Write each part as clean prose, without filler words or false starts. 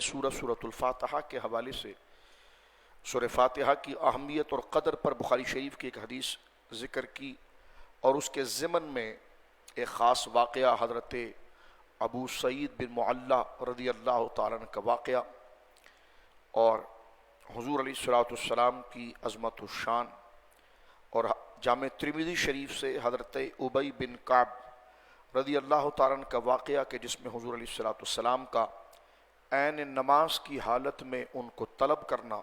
سورۃ الفاتحہ کے حوالے سے سورہ فاتحہ کی اہمیت اور قدر پر بخاری شریف کی ایک حدیث ذکر کی، اور اس کے ضمن میں ایک خاص واقعہ حضرت ابو سعید بن معلّہ رضی اللہ تعالیٰ عنہ کا واقعہ، اور حضور علیہ الصلوۃ والسلام کی عظمت و شان، اور جامع ترمذی شریف سے حضرت ابی بن کعب رضی اللہ تعالیٰ عنہ کا واقعہ کہ جس میں حضور علیہ الصلوۃ والسلام کا عین نماز کی حالت میں ان کو طلب کرنا،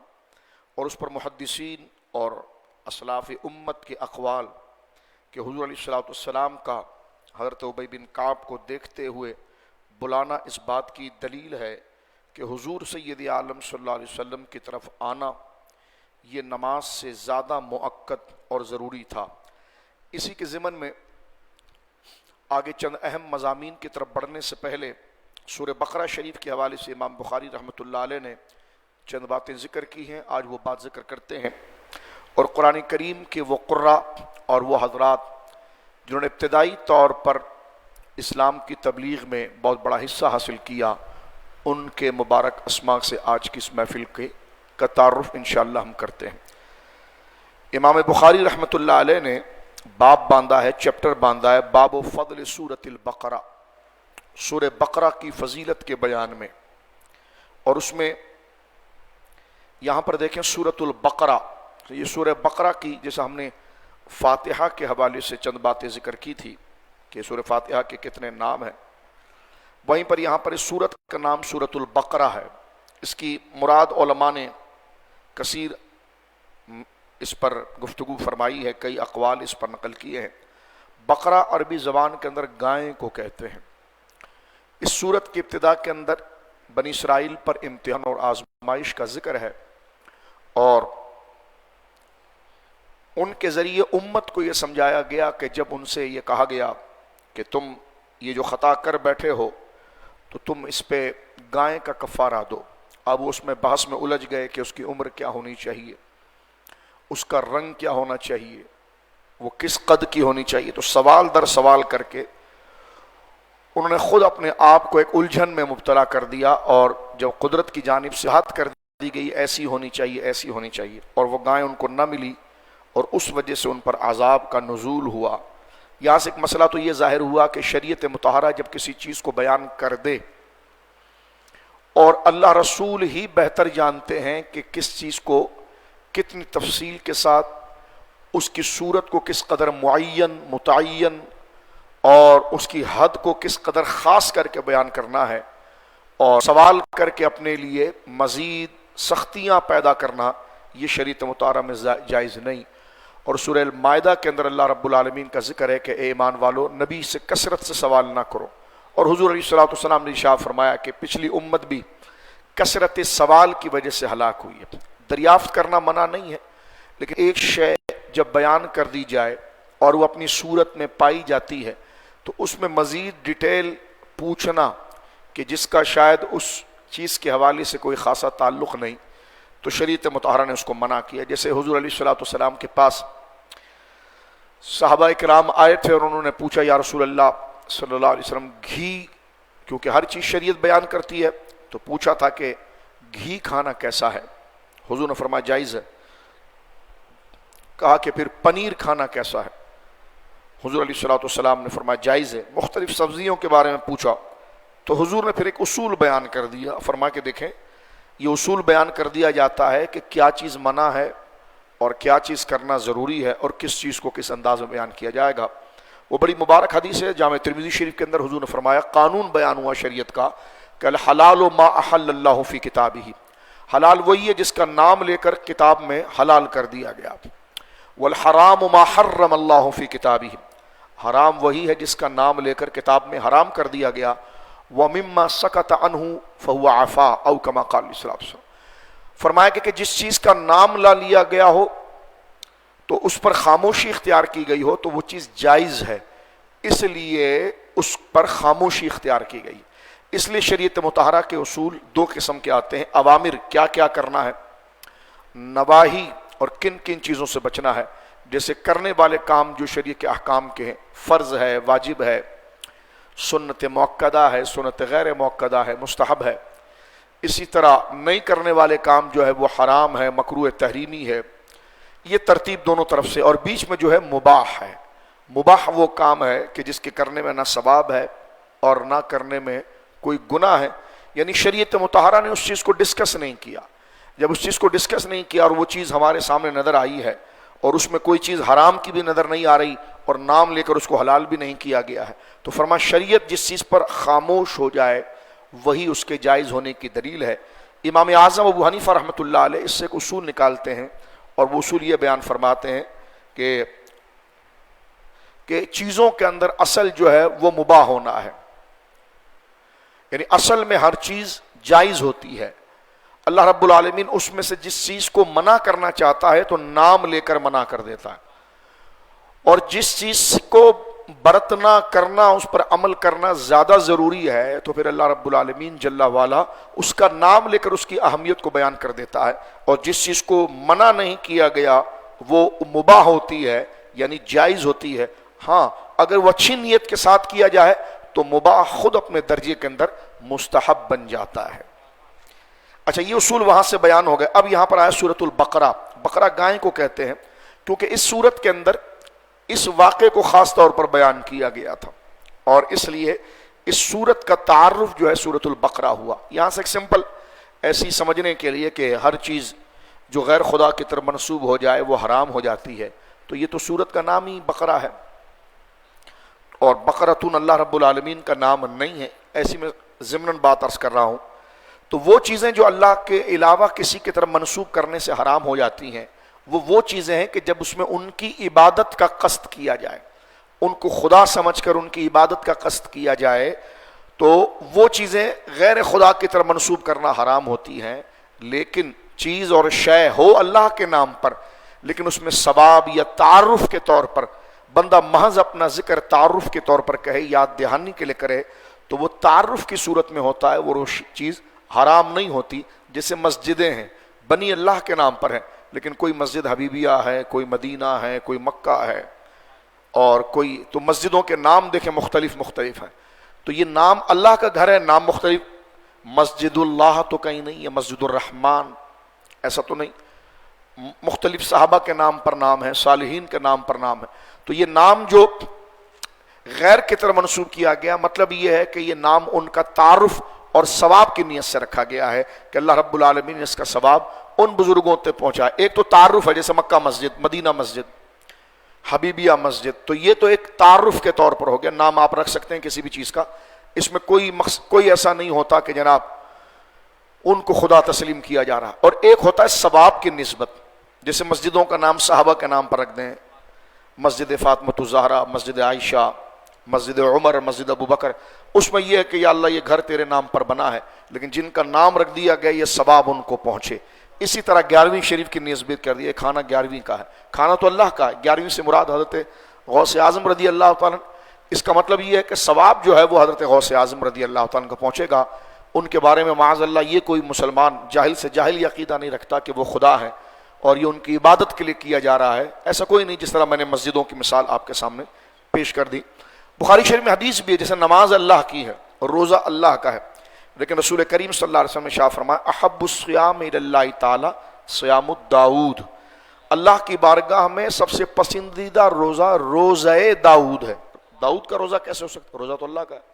اور اس پر محدثین اور اسلاف امت کے اقوال کہ حضور علیہ الصلوۃ والسلام کا حضرت ابی بن کعب کو دیکھتے ہوئے بلانا اس بات کی دلیل ہے کہ حضور سید عالم صلی اللہ علیہ وسلم کی طرف آنا یہ نماز سے زیادہ مؤکد اور ضروری تھا۔ اسی کے ضمن میں آگے چند اہم مضامین کی طرف بڑھنے سے پہلے سورہ بقرہ شریف کے حوالے سے امام بخاری رحمۃ اللہ علیہ نے چند باتیں ذکر کی ہیں، آج وہ بات ذکر کرتے ہیں۔ اور قرآن کریم کے وہ قراء اور وہ حضرات جنہوں نے ابتدائی طور پر اسلام کی تبلیغ میں بہت بڑا حصہ حاصل کیا، ان کے مبارک اسماء سے آج کی اس محفل کا تعارف انشاءاللہ ہم کرتے ہیں۔ امام بخاری رحمۃ اللہ علیہ نے باب باندھا ہے، چیپٹر باندھا ہے، باب و فضل سورۃ البقرہ، سورہ بقرہ کی فضیلت کے بیان میں، اور اس میں یہاں پر دیکھیں سورۃ البقرہ، یہ سورہ بقرہ کی جیسا ہم نے فاتحہ کے حوالے سے چند باتیں ذکر کی تھی کہ سورہ فاتحہ کے کتنے نام ہیں، وہیں پر یہاں پر اس سورت کا نام سورۃ البقرہ ہے۔ اس کی مراد علماء نے کثیر اس پر گفتگو فرمائی ہے، کئی اقوال اس پر نقل کیے ہیں۔ بقرہ عربی زبان کے اندر گائے کو کہتے ہیں۔ اس سورت کی ابتدا کے اندر بنی اسرائیل پر امتحان اور آزمائش کا ذکر ہے، اور ان کے ذریعے امت کو یہ سمجھایا گیا کہ جب ان سے یہ کہا گیا کہ تم یہ جو خطا کر بیٹھے ہو تو تم اس پہ گائے کا کفارہ دو۔ اب وہ اس میں بحث میں الجھ گئے کہ اس کی عمر کیا ہونی چاہیے، اس کا رنگ کیا ہونا چاہیے، وہ کس قد کی ہونی چاہیے، تو سوال در سوال کر کے انہوں نے خود اپنے آپ کو ایک الجھن میں مبتلا کر دیا، اور جب قدرت کی جانب سے ہاتھ کر دی گئی ایسی ہونی چاہیے ایسی ہونی چاہیے، اور وہ گائے ان کو نہ ملی، اور اس وجہ سے ان پر عذاب کا نزول ہوا۔ یہاں سے ایک مسئلہ تو یہ ظاہر ہوا کہ شریعت مطہرہ جب کسی چیز کو بیان کر دے اور اللہ رسول ہی بہتر جانتے ہیں کہ کس چیز کو کتنی تفصیل کے ساتھ، اس کی صورت کو کس قدر معین متعین اور اس کی حد کو کس قدر خاص کر کے بیان کرنا ہے، اور سوال کر کے اپنے لیے مزید سختیاں پیدا کرنا یہ شریعت مطہرہ میں جائز نہیں۔ اور سورہ المائدہ کے اندر اللہ رب العالمین کا ذکر ہے کہ اے ایمان والو نبی سے کثرت سے سوال نہ کرو، اور حضور علیہ الصلوۃ والسلام نے ارشاد فرمایا کہ پچھلی امت بھی کثرت سوال کی وجہ سے ہلاک ہوئی ہے۔ دریافت کرنا منع نہیں ہے، لیکن ایک شے جب بیان کر دی جائے اور وہ اپنی صورت میں پائی جاتی ہے تو اس میں مزید ڈیٹیل پوچھنا کہ جس کا شاید اس چیز کے حوالے سے کوئی خاصا تعلق نہیں، تو شریعت مطہرہ نے اس کو منع کیا۔ جیسے حضور علیہ الصلوۃ والسلام کے پاس صحابہ کرام آئے تھے اور انہوں نے پوچھا یا رسول اللہ صلی اللہ علیہ وسلم، گھی، کیونکہ ہر چیز شریعت بیان کرتی ہے، تو پوچھا تھا کہ گھی کھانا کیسا ہے، حضور نے فرمایا جائز ہے۔ کہا کہ پھر پنیر کھانا کیسا ہے، حضور علیہ الصلوۃ والسلام نے فرمایا جائز ہے۔ مختلف سبزیوں کے بارے میں پوچھا تو حضور نے پھر ایک اصول بیان کر دیا، فرما کے دیکھیں یہ اصول بیان کر دیا جاتا ہے کہ کیا چیز منع ہے اور کیا چیز کرنا ضروری ہے، اور کس چیز کو کس انداز میں بیان کیا جائے گا۔ وہ بڑی مبارک حدیث ہے جامع ترمذی شریف کے اندر، حضور نے فرمایا قانون بیان ہوا شریعت کا کہ الحلال ما احل اللہ فی کتابہ، حلال وہی ہے جس کا نام لے کر کتاب میں حلال کر دیا گیا، والحرام ما حرم اللہ فی کتابہ، حرام وہی ہے جس کا نام لے کر کتاب میں حرام کر دیا گیا، وَمِمَّا سَكَتَ عَنْهُ فَهُوَ عَفَا او کما قال علیہ الصلوۃ والسلام، فرمایا کہ جس چیز کا نام لا لیا گیا ہو تو اس پر خاموشی اختیار کی گئی ہو تو وہ چیز جائز ہے، اس لیے اس پر خاموشی اختیار کی گئی۔ اس لیے شریعت مطہرہ کے اصول دو قسم کے آتے ہیں، اوامر کیا کیا کرنا ہے، نواہی اور کن کن چیزوں سے بچنا ہے۔ جیسے کرنے والے کام جو شریعت کے احکام کے ہیں، فرض ہے، واجب ہے، سنت مؤکدہ ہے، سنت غیر مؤکدہ ہے، مستحب ہے۔ اسی طرح نہیں کرنے والے کام جو ہے وہ حرام ہے، مکروہ تحریمی ہے. یہ ترتیب دونوں طرف سے. اور بیچ میں جو ہے مباح ہے. مباح وہ کام ہے کہ جس کے کرنے میں نہ ثواب ہے اور نہ کرنے میں کوئی گناہ ہے. یعنی شریعت مطہرہ نے اس چیز کو ڈسکس نہیں کیا. جب اس چیز کو ڈسکس نہیں کیا اور وہ چیز ہمارے سامنے نظر آئی ہے اور اس میں کوئی چیز حرام کی بھی نظر نہیں آ رہی اور نام لے کر اس کو حلال بھی نہیں کیا گیا ہے، تو فرمایا شریعت جس چیز پر خاموش ہو جائے وہی اس کے جائز ہونے کی دلیل ہے. امام اعظم ابو حنیفہ رحمۃ اللہ علیہ اس سے ایک اصول نکالتے ہیں اور وہ اصول یہ بیان فرماتے ہیں کہ چیزوں کے اندر اصل جو ہے وہ مباح ہونا ہے. یعنی اصل میں ہر چیز جائز ہوتی ہے. اللہ رب العالمین اس میں سے جس چیز کو منع کرنا چاہتا ہے تو نام لے کر منع کر دیتا ہے، اور جس چیز کو برتنا کرنا، اس پر عمل کرنا زیادہ ضروری ہے تو پھر اللہ رب العالمین جل والا اس کا نام لے کر اس کی اہمیت کو بیان کر دیتا ہے. اور جس چیز کو منع نہیں کیا گیا وہ مباح ہوتی ہے، یعنی جائز ہوتی ہے. ہاں اگر وہ اچھی نیت کے ساتھ کیا جائے تو مباح خود اپنے درجے کے اندر مستحب بن جاتا ہے. اچھا، یہ اصول وہاں سے بیان ہو گئے. اب یہاں پر آیا سورۃ البقرہ. بقرہ گائے کو کہتے ہیں کیونکہ اس سورت کے اندر اس واقعے کو خاص طور پر بیان کیا گیا تھا اور اس لیے اس سورت کا تعارف جو ہے سورۃ البقرہ ہوا. یہاں سے ایک سمپل ایسی سمجھنے کے لیے کہ ہر چیز جو غیر خدا کی طرف منسوب ہو جائے وہ حرام ہو جاتی ہے، تو یہ تو سورت کا نام ہی بقرہ ہے اور بقرۃن اللہ رب العالمین کا نام نہیں ہے. ایسی میں ضمناً بات عرض کر رہا ہوں. تو وہ چیزیں جو اللہ کے علاوہ کسی کی طرف منسوب کرنے سے حرام ہو جاتی ہیں وہ چیزیں ہیں کہ جب اس میں ان کی عبادت کا قصد کیا جائے، ان کو خدا سمجھ کر ان کی عبادت کا قصد کیا جائے تو وہ چیزیں غیر خدا کی طرف منسوب کرنا حرام ہوتی ہیں. لیکن چیز اور شے ہو اللہ کے نام پر لیکن اس میں ثواب یا تعارف کے طور پر بندہ محض اپنا ذکر تعارف کے طور پر کہے، یاد دہانی کے لیے کرے، تو وہ تعارف کی صورت میں ہوتا ہے، وہ چیز حرام نہیں ہوتی. جیسے مسجدیں ہیں بنی اللہ کے نام پر ہیں لیکن کوئی مسجد حبیبیہ ہے، کوئی مدینہ ہے، کوئی مکہ ہے اور کوئی، تو مسجدوں کے نام دیکھیں مختلف ہیں. تو یہ نام اللہ کا گھر ہے، نام مختلف. مسجد اللہ تو کہیں نہیں ہے، مسجد الرحمن ایسا تو نہیں. مختلف صحابہ کے نام پر نام ہے، صالحین کے نام پر نام ہے. تو یہ نام جو غیر کی طرف منسوب کیا گیا مطلب یہ ہے کہ یہ نام ان کا تعارف اور ثواب کی نیت سے رکھا گیا ہے کہ اللہ رب العالمین نے اس کا ثواب ان بزرگوں تک پہنچا. ایک تو تعارف ہے جیسے مکہ مسجد، مدینہ مسجد، حبیبیہ مسجد، تو یہ تو ایک تعارف کے طور پر ہو گیا. نام آپ رکھ سکتے ہیں کسی بھی چیز کا، اس میں کوئی ایسا نہیں ہوتا کہ جناب ان کو خدا تسلیم کیا جا رہا. اور ایک ہوتا ہے ثواب کی نسبت، جیسے مسجدوں کا نام صحابہ کے نام پر رکھ دیں، مسجد فاطمۃ الزہرا، مسجد عائشہ، مسجد عمر، مسجد ابو بکر. اس میں یہ ہے کہ یا اللہ یہ گھر تیرے نام پر بنا ہے لیکن جن کا نام رکھ دیا گیا یہ ثواب ان کو پہنچے. اسی طرح 11ویں شریف کی نسبت کر دی، کھانا 11ویں کا ہے، کھانا تو اللہ کا ہے. 11ویں سے مراد حضرت غوث اعظم رضی اللہ تعالیٰ. اس کا مطلب یہ ہے کہ ثواب جو ہے وہ حضرت غوث اعظم رضی اللہ تعالیٰ کو پہنچے گا. ان کے بارے میں معاذ اللہ یہ کوئی مسلمان جاہل سے جاہل عقیدہ نہیں رکھتا کہ وہ خدا ہے اور یہ ان کی عبادت کے لیے کیا جا رہا ہے، ایسا کوئی نہیں. جس طرح میں نے مسجدوں کی مثال آپ کے سامنے پیش کر دی. بخاری شریف میں حدیث بھی ہے جیسے نماز اللہ کی ہے اور روزہ اللہ کا ہے، لیکن رسول کریم صلی اللہ علیہ وسلم نے شاہ فرمایا احب الصیام الی اللہ تعالی صیام داؤد. اللہ کی بارگاہ میں سب سے پسندیدہ روزہ روزہ داؤد ہے. داؤد کا روزہ کیسے ہو سکتا ہے؟ روزہ تو اللہ کا ہے،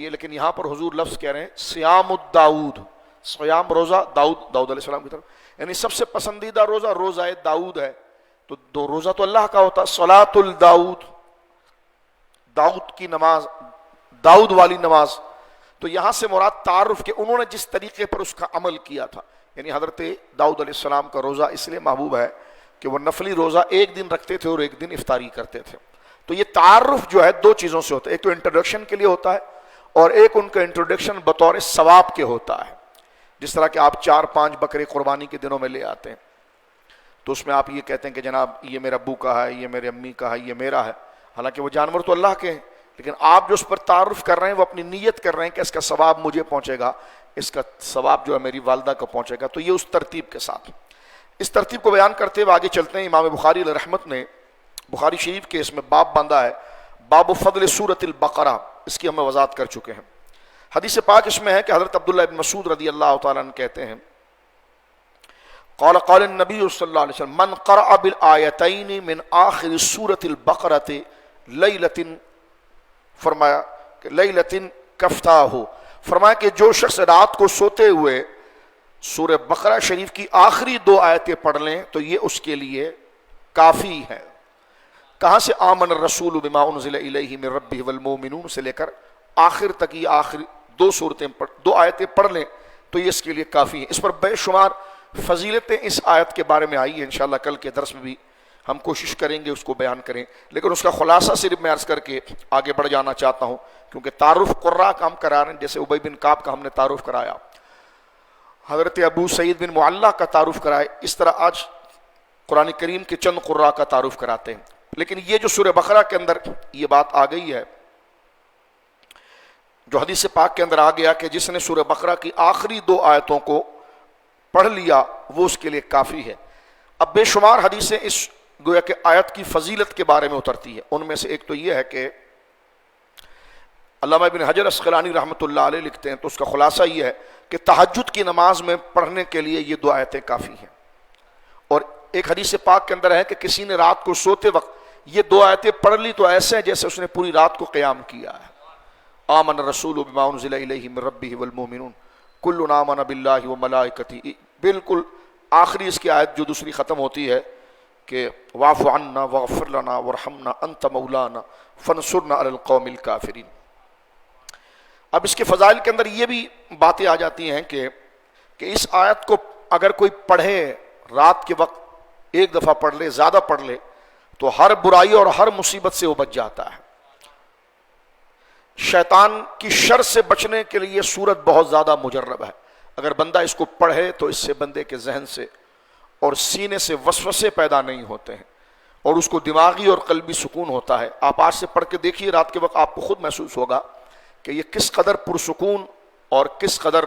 لیکن یہاں پر حضور لفظ کہہ رہے ہیں صیام الداؤد. صیام روزہ داؤد علیہ السلام کی طرف، یعنی سب سے پسندیدہ روزہ روزہ داؤد ہے. تو دو روزہ تو اللہ کا ہوتا. صلاۃ الداؤد، داؤد کی نماز، داؤد والی نماز. تو یہاں سے مراد تعارف کہ انہوں نے جس طریقے پر اس کا عمل کیا تھا. یعنی حضرت داؤد علیہ السلام کا روزہ اس لیے محبوب ہے کہ وہ نفلی روزہ ایک دن رکھتے تھے اور ایک دن افطاری کرتے تھے. تو یہ تعارف جو ہے دو چیزوں سے ہوتا ہے، ایک تو انٹروڈکشن کے لیے ہوتا ہے اور ایک ان کا انٹروڈکشن بطور ثواب کے ہوتا ہے. جس طرح کہ آپ 4-5 بکرے قربانی کے دنوں میں لے آتے ہیں تو اس میں آپ یہ کہتے ہیں کہ جناب یہ میرے ابو کا ہے، یہ میرے امی کا ہے، یہ میرا ہے، حالانکہ وہ جانور تو اللہ کے ہیں، لیکن آپ جو اس پر تعارف کر رہے ہیں وہ اپنی نیت کر رہے ہیں کہ اس کا ثواب مجھے پہنچے گا، اس کا ثواب جو ہے میری والدہ کو پہنچے گا. تو یہ اس ترتیب کے ساتھ، اس ترتیب کو بیان کرتے ہوئے آگے چلتے ہیں. امام بخاری علیہ رحمت نے بخاری شریف کے اس میں باب باندھا ہے، باب فضل سورۃ البقرہ. اس کی ہم وضاحت کر چکے ہیں. حدیث پاک اس میں ہے کہ حضرت عبداللہ بن مسعود رضی اللہ تعالیٰ عنہ کہتے ہیں قال قال النبی صلی اللہ علیہ وسلم من قرأ بالآیتین من آخر سورة البقرة لیلۃ، فرمایا کہ لیلۃ کفتاہ، فرمایا کہ جو شخص رات کو سوتے ہوئے سورہ بقرہ شریف کی آخری 2 آیتیں پڑھ لیں تو یہ اس کے لیے کافی ہے۔ کہاں سے آمن الرسول بما انزل الیہ من ربہ والمؤمنون سے لے کر آخر تک یہ آخری 2 آیتیں پڑھ لیں تو یہ اس کے لیے کافی ہے۔ اس پر بے شمار فضیلتیں اس آیت کے بارے میں آئی ہیں، انشاءاللہ کل کے درس میں بھی ہم کوشش کریں گے اس کو بیان کریں، لیکن اس کا خلاصہ صرف میں عرض کر کے آگے بڑھ جانا چاہتا ہوں، کیونکہ تعارف قراء کا ہم کرا رہے ہیں، جیسے ابی بن کعب کا ہم نے تعارف کرایا، حضرت ابو سعید بن معلّہ کا تعارف کرائے، اس طرح آج قرآن کریم کے چند قراء کا تعارف کراتے ہیں۔ لیکن یہ جو سورہ بقرہ کے اندر یہ بات آ گئی ہے، جو حدیث پاک کے اندر آ گیا کہ جس نے سورہ بقرہ کی آخری 2 آیتوں کو پڑھ لیا وہ اس کے لیے کافی ہے۔ اب بے شمار حدیثیں اس گویا کہ آیت کی فضیلت کے بارے میں اترتی ہے، ان میں سے ایک تو یہ ہے کہ علامہ ابن حجر اسقلانی رحمۃ اللہ علیہ لکھتے ہیں، تو اس کا خلاصہ یہ ہے کہ تہجد کی نماز میں پڑھنے کے لیے یہ 2 آیتیں کافی ہیں۔ اور ایک حدیث پاک کے اندر ہے کہ کسی نے رات کو سوتے وقت یہ 2 آیتیں پڑھ لی تو ایسے ہیں جیسے اس نے پوری رات کو قیام کیا ہے۔ آمن الرسول بما انزل الیہ من ربہ والمؤمنون کل آمن باللہ وملائکتہ، بالکل آخری اس کی آیت جو دوسری ختم ہوتی ہے کہ واعف عنا واغفر لنا وارحمنا انت مولانا فانصرنا علی القوم الکافرین۔ اب اس کے فضائل کے اندر یہ بھی باتیں آ جاتی ہیں کہ اس آیت کو اگر کوئی پڑھے رات کے وقت 1 دفعہ پڑھ لے، زیادہ پڑھ لے، تو ہر برائی اور ہر مصیبت سے وہ بچ جاتا ہے۔ شیطان کی شر سے بچنے کے لیے سورت بہت زیادہ مجرب ہے، اگر بندہ اس کو پڑھے تو اس سے بندے کے ذہن سے اور سینے سے وسوسے پیدا نہیں ہوتے ہیں اور اس کو دماغی اور قلبی سکون ہوتا ہے۔ آپ آج سے پڑھ کے دیکھیے رات کے وقت، آپ کو خود محسوس ہوگا کہ یہ کس قدر پرسکون اور کس قدر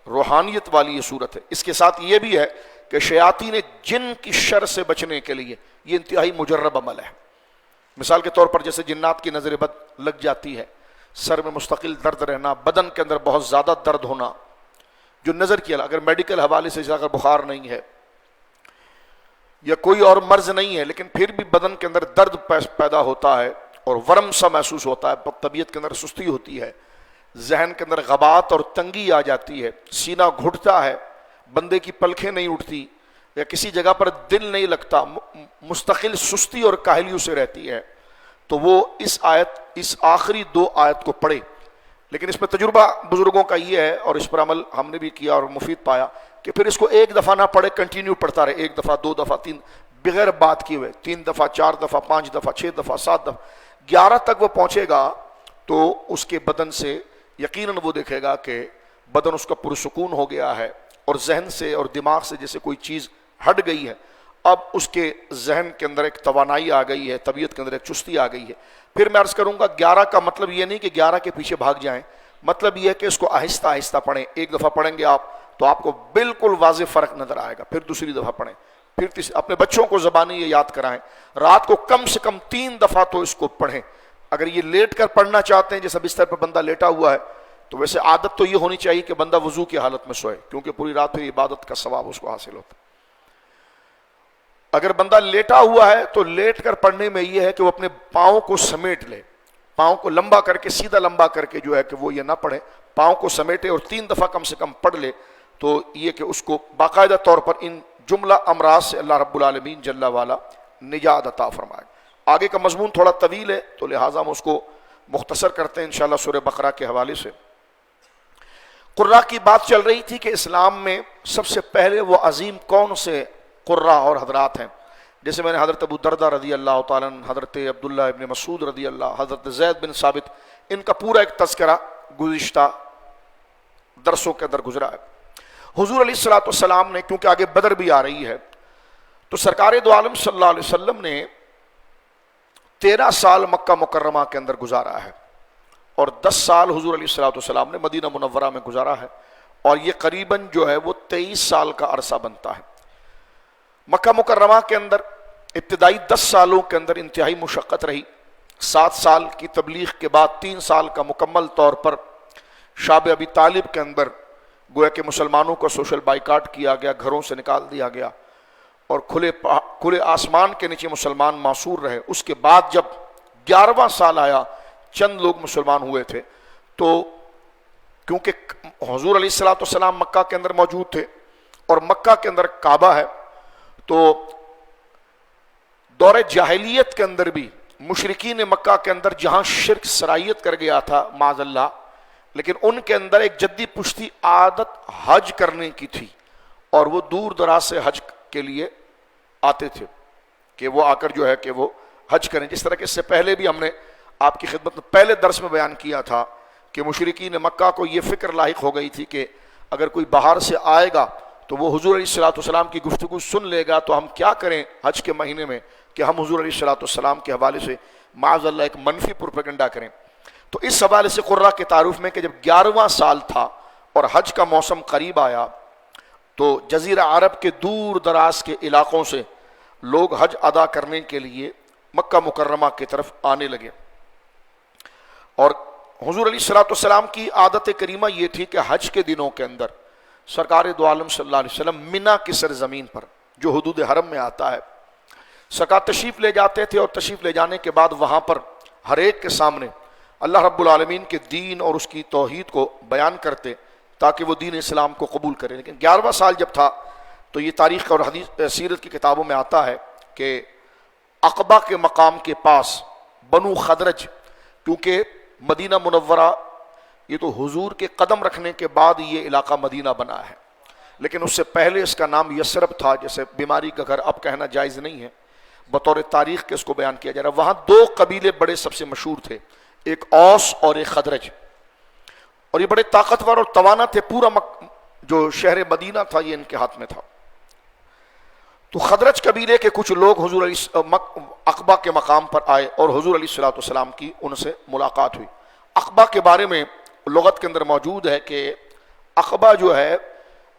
روحانیت والی یہ صورت ہے۔ اس کے ساتھ یہ بھی ہے کہ شیاطین جن کی شر سے بچنے کے لیے یہ انتہائی مجرب عمل ہے۔ مثال کے طور پر جیسے جنات کی نظر بد لگ جاتی ہے، سر میں مستقل درد رہنا، بدن کے اندر بہت زیادہ درد ہونا، جو نظر کیا اگر میڈیکل حوالے سے اگر بخار نہیں ہے یا کوئی اور مرض نہیں ہے لیکن پھر بھی بدن کے اندر درد پیدا ہوتا ہے اور ورم سا محسوس ہوتا ہے، طبیعت کے اندر سستی ہوتی ہے، ذہن کے اندر غبات اور تنگی آ جاتی ہے، سینہ گھٹتا ہے، بندے کی پلکیں نہیں اٹھتی یا کسی جگہ پر دل نہیں لگتا، مستقل سستی اور کاہلی سے رہتی ہے، تو وہ اس آخری 2 آیت کو پڑھے۔ لیکن اس میں تجربہ بزرگوں کا یہ ہے اور اس پر عمل ہم نے بھی کیا اور مفید پایا کہ پھر اس کو 1 دفعہ نہ پڑھے، کنٹینیو پڑھتا رہے، 1 دفعہ 2 دفعہ 3 بغیر بات کیے ہوئے، 3 دفعہ 4 دفعہ 5 دفعہ 6 دفعہ 7 دفعہ 11 تک وہ پہنچے گا تو اس کے بدن سے یقیناً وہ دیکھے گا کہ بدن اس کا پرسکون ہو گیا ہے اور ذہن سے اور دماغ سے جیسے کوئی چیز ہٹ گئی ہے، اب اس کے ذہن کے اندر ایک توانائی آ گئی ہے، طبیعت کے اندر ایک چستی آ گئی ہے۔ پھر میں عرض کروں گا 11 کا مطلب یہ نہیں کہ 11 کے پیچھے بھاگ جائیں، مطلب یہ ہے کہ اس کو آہستہ آہستہ پڑھیں۔ 1 دفعہ پڑھیں گے آپ تو آپ کو بالکل واضح فرق نظر آئے گا، پھر دوسری دفعہ پڑھیں، پھر اپنے بچوں کو زبانی یہ یاد کرائیں، رات کو کم سے کم 3 دفعہ تو اس کو پڑھیں۔ اگر یہ لیٹ کر پڑھنا چاہتے ہیں، جیسا بستر پر بندہ لیٹا ہوا ہے، تو ویسے عادت تو یہ ہونی چاہیے کہ بندہ وضو کی حالت میں سوئے، کیونکہ پوری رات پھر عبادت کا ثواب اس کو حاصل ہوتا ہے۔ اگر بندہ لیٹا ہوا ہے تو لیٹ کر پڑھنے میں یہ ہے کہ وہ اپنے پاؤں کو سمیٹ لے، پاؤں کو لمبا کر کے، سیدھا لمبا کر کے جو ہے کہ وہ یہ نہ پڑھے، پاؤں کو سمیٹے اور 3 دفعہ کم سے کم پڑھ لے، تو یہ کہ اس کو باقاعدہ طور پر ان جملہ امراض سے اللہ رب العالمین جل والا نجات عطا فرمائے۔ آگے کا مضمون تھوڑا طویل ہے تو لہٰذا ہم اس کو مختصر کرتے ہیں انشاءاللہ سورہ بقرہ کے حوالے سے۔ قراء کی بات چل رہی تھی کہ اسلام میں سب سے پہلے وہ عظیم کون سے قراء اور حضرات ہیں، جیسے میں نے حضرت ابو دردہ رضی اللہ تعالیٰ عنہ، حضرت عبداللہ ابن مسعود رضی اللہ، حضرت زید بن ثابت، ان کا پورا ایک تذکرہ گزشتہ درسوں کے اندر گزرا ہے۔ حضور علیہ الصلوۃ والسلام نے، کیونکہ آگے بدر بھی آ رہی ہے، تو سرکار دو عالم صلی اللہ علیہ وسلم نے 13 سال مکہ مکرمہ کے اندر گزارا ہے اور 10 سال حضور علیہ الصلوۃ والسلام نے مدینہ منورہ میں گزارا ہے، اور یہ قریباً جو ہے وہ 23 سال کا عرصہ بنتا ہے۔ مکہ مکرمہ کے اندر ابتدائی 10 سالوں کے اندر انتہائی مشقت رہی، 7 سال کی تبلیغ کے بعد 3 سال کا مکمل طور پر شاب ابی طالب کے اندر گویا کہ مسلمانوں کو سوشل بائیکاٹ کیا گیا، گھروں سے نکال دیا گیا اور کھلے آسمان کے نیچے مسلمان معصور رہے۔ اس کے بعد جب 11واں سال آیا، چند لوگ مسلمان ہوئے تھے، تو کیونکہ حضور علیہ الصلوۃ والسلام مکہ کے اندر موجود تھے اور مکہ کے اندر کعبہ ہے، تو دور جاہلیت کے اندر بھی مشرکین مکہ کے اندر جہاں شرک سرایت کر گیا تھا معاذ اللہ، لیکن ان کے اندر ایک جدی پشتی عادت حج کرنے کی تھی، اور وہ دور دراز سے حج کے لیے آتے تھے کہ وہ آ کر جو ہے کہ وہ حج کریں۔ جس طرح کہ اس سے پہلے بھی ہم نے آپ کی خدمت میں پہلے درس میں بیان کیا تھا کہ مشرکین مکہ کو یہ فکر لاحق ہو گئی تھی کہ اگر کوئی باہر سے آئے گا تو وہ حضور علیہ الصلوۃ والسلام کی گفتگو سن لے گا، تو ہم کیا کریں حج کے مہینے میں کہ ہم حضور علیہ الصلوۃ والسلام کے حوالے سے معاذ اللہ ایک منفی پروپیگنڈا کریں۔ تو اس حوالے سے قرہ کے تعارف میں کہ جب 11واں سال تھا اور حج کا موسم قریب آیا تو جزیرہ عرب کے دور دراز کے علاقوں سے لوگ حج ادا کرنے کے لیے مکہ مکرمہ کی طرف آنے لگے، اور حضور علیہ الصلوۃ والسلام کی عادت کریمہ یہ تھی کہ حج کے دنوں کے اندر سرکار دو عالم صلی اللہ علیہ وسلم منا کی سرزمین پر جو حدود حرم میں آتا ہے سرکار تشریف لے جاتے تھے، اور تشریف لے جانے کے بعد وہاں پر ہر ایک کے سامنے اللہ رب العالمین کے دین اور اس کی توحید کو بیان کرتے تاکہ وہ دین اسلام کو قبول کرے۔ لیکن 11واں سال جب تھا تو یہ تاریخ اور حدیث سیرت کی کتابوں میں آتا ہے کہ عقبہ کے مقام کے پاس بنو خدرج، کیونکہ مدینہ منورہ یہ تو حضور کے قدم رکھنے کے بعد یہ علاقہ مدینہ بنا ہے، لیکن اس سے پہلے اس کا نام یثرب تھا، جیسے بیماری کا گھر اب کہنا جائز نہیں ہے، بطور تاریخ کے اس کو بیان کیا جا رہا ہے۔ وہاں دو قبیلے بڑے سب سے مشہور تھے، ایک اوس اور ایک خدرج، اور یہ بڑے طاقتور اور توانا تھے، پورا جو شہر مدینہ تھا یہ ان کے ہاتھ میں تھا۔ تو خدرج قبیلے کے کچھ لوگ حضور علیہ عقبہ کے مقام پر آئے اور حضور علیہ الصلوۃ والسلام کی ان سے ملاقات ہوئی۔ عقبہ کے بارے میں لغت کے اندر موجود ہے کہ عقبہ جو ہے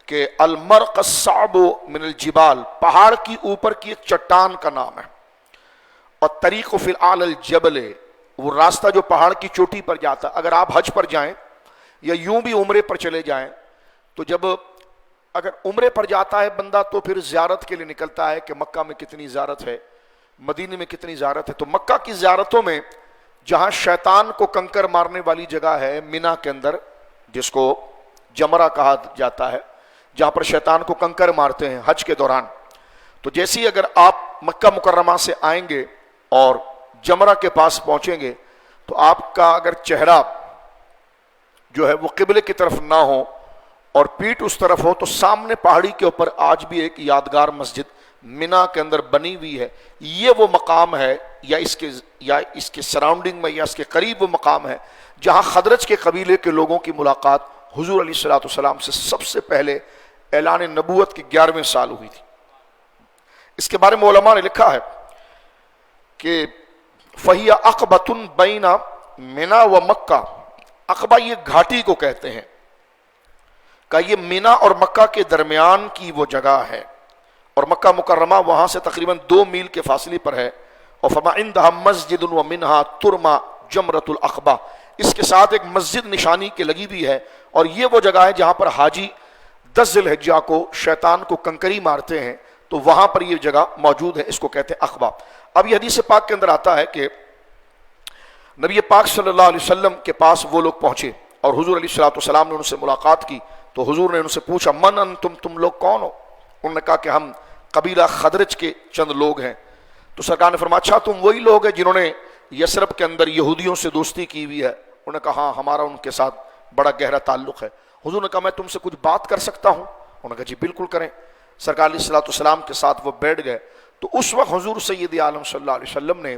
کہ المرق الصعب من الجبال، پہاڑ کی اوپر کی ایک چٹان کا نام ہے، اور طریق فی الاعلی الجبل، وہ راستہ جو پہاڑ کی چوٹی پر جاتا ہے۔ اگر آپ حج پر جائیں یا یوں بھی عمرے پر چلے جائیں تو جب اگر عمرے پر جاتا ہے بندہ تو پھر زیارت کے لیے نکلتا ہے کہ مکہ میں کتنی زیارت ہے، مدینے میں کتنی زیارت ہے، تو مکہ کی زیارتوں میں جہاں شیطان کو کنکر مارنے والی جگہ ہے مینا کے اندر، جس کو جمرہ کہا جاتا ہے، جہاں پر شیطان کو کنکر مارتے ہیں حج کے دوران، تو جیسی اگر آپ مکہ مکرمہ سے آئیں گے اور جمرہ کے پاس پہنچیں گے تو آپ کا اگر چہرہ جو ہے وہ قبلے کی طرف نہ ہو اور پیٹھ اس طرف ہو، تو سامنے پہاڑی کے اوپر آج بھی ایک یادگار مسجد مینا کے اندر بنی ہوئی ہے۔ یہ وہ مقام ہے یا اس کے سراؤنڈنگ میں یا اس کے قریب وہ مقام ہے جہاں خدرج کے قبیلے کے لوگوں کی ملاقات حضور علیہ الصلوۃ والسلام سے سب سے پہلے اعلان نبوت کے 11ویں سال ہوئی تھی۔ اس کے بارے میں علماء نے لکھا ہے کہ فہی عقبۃ بین مینا و مکہ، عقبہ یہ گھاٹی کو کہتے ہیں، کہ یہ مینا اور مکہ کے درمیان کی وہ جگہ ہے، اور مکہ مکرمہ وہاں سے تقریباً 2 میل کے فاصلے پر ہے، اور فرما عندہا مسجد و منہا ترما جمرۃ العقبہ، اس کے ساتھ ایک مسجد نشانی کے لگی ہوئی ہے، اور یہ وہ جگہ ہے جہاں پر حاجی 10 ذی الحجہ کو شیطان کو کنکری مارتے ہیں، تو وہاں پر یہ جگہ موجود ہے، اس کو کہتے ہیں عقبہ۔ اب یہ حدیث پاک کے اندر آتا ہے کہ نبی پاک صلی اللہ علیہ وسلم کے پاس وہ لوگ پہنچے اور حضور علیہ الصلوۃ والسلام نے ان سے ملاقات کی، تو حضور نے ان سے پوچھا من انتم، تم لوگ کون ہو؟ انہوں نے کہا کہ ہم قبیلہ خدرج کے چند لوگ ہیں۔ تو سرکار نے فرمایا اچھا تم وہی لوگ ہیں جنہوں نے یثرب کے اندر یہودیوں سے دوستی کی ہوئی ہے؟ انہوں نے کہا ہاں ہمارا ان کے ساتھ بڑا گہرا تعلق ہے۔ حضور نے کہا میں تم سے کچھ بات کر سکتا ہوں؟ انہوں نے کہا جی بالکل کریں۔ سرکار علیہ الصلوۃ والسلام کے ساتھ وہ بیٹھ گئے، تو اس وقت حضور سید عالم صلی اللہ علیہ وسلم نے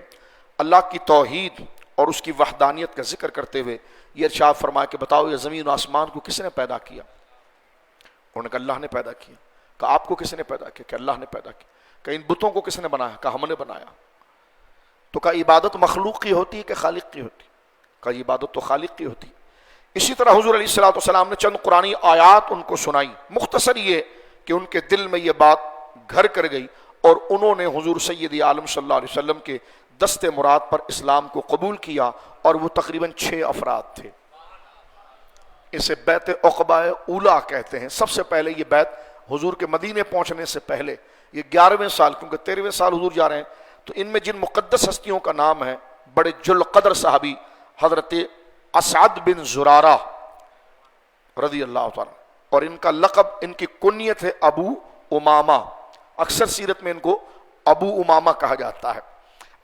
اللہ کی توحید اور اس کی وحدانیت کا ذکر کرتے ہوئے یہ ارشاد فرمایا کہ بتاؤ یہ زمین و آسمان کو کس نے پیدا کیا؟ انہوں نے کہا اللہ نے پیدا کیا۔ کہا آپ کو کس نے پیدا کیا؟ کہ اللہ نے پیدا کیا۔ کہ ان بتوں کو کس نے بنایا؟ کہا ہم نے بنایا۔ تو کہا عبادت مخلوق کی ہوتی ہے کہ خالق کی ہوتی؟ کہا عبادت تو خالق کی ہوتی ہے۔ اسی طرح حضور علیہ الصلوۃ والسلام نے چند قرآنی آیات ان کو سنائی، مختصر یہ کہ ان کے دل میں یہ بات گھر کر گئی، اور انہوں نے حضور سید عالم صلی اللہ علیہ وسلم کے دست مراد پر اسلام کو قبول کیا، اور وہ تقریباً 6 افراد تھے۔ اسے بیت عقبہ اولا کہتے ہیں۔ سب سے پہلے یہ بیت حضور کے مدینے پہنچنے سے پہلے، یہ 11ویں سال، کیونکہ 13ویں سال حضور جا رہے ہیں، تو ان میں جن مقدس ہستیوں کا نام ہے، بڑے جل قدر صحابی حضرت اسعد بن زرارہ رضی اللہ تعالیٰ، اور ان کا لقب، ان کی کنیت ہے ابو امامہ، اکثر سیرت میں ان کو ابو امامہ کہا جاتا ہے۔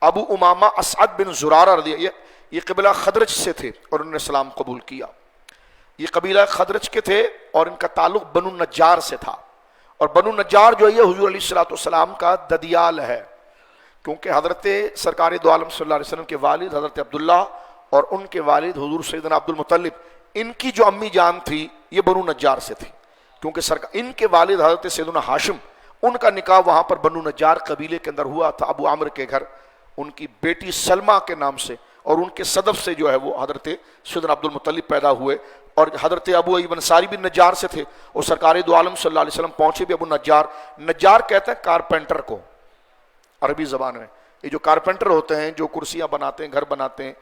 ابو امامہ اسعد بن زرارہ رضی اللہ، یہ قبیلہ خدرج سے تھے اور انہوں نے اسلام قبول کیا۔ یہ قبیلہ خدرج کے تھے اور ان کا تعلق بنو نجار سے تھا، اور بنو نجار جو ہے یہ حضور علیہ السلام کا ددیال ہے، کیونکہ حضرت سرکار دو عالم صلی اللہ علیہ وسلم کے والد حضرت عبداللہ اور ان کے والد حضور سیدنا عبد المطلب، ان کی جو امی جان تھی یہ بنو نجار سے تھی، کیونکہ ان کے والد حضرت سیدنا ہاشم، ان کا نکاح وہاں پر بنو نجار قبیلے کے اندر ہوا تھا، ابو عامر کے گھر، ان کی بیٹی سلمہ کے نام سے، اور ان کے صدف سے جو ہے وہ حضرت سیدنا عبد المطلب پیدا ہوئے، اور حضرت ابو ایوب انصاری بھی نجار سے تھے، اور سرکار دو عالم صلی اللہ علیہ وسلم پہنچے بھی ابو نجار۔ نجار کہتے ہیں کارپینٹر کو عربی زبان میں، یہ جو کارپینٹر ہوتے ہیں جو کرسیاں بناتے ہیں، گھر بناتے ہیں،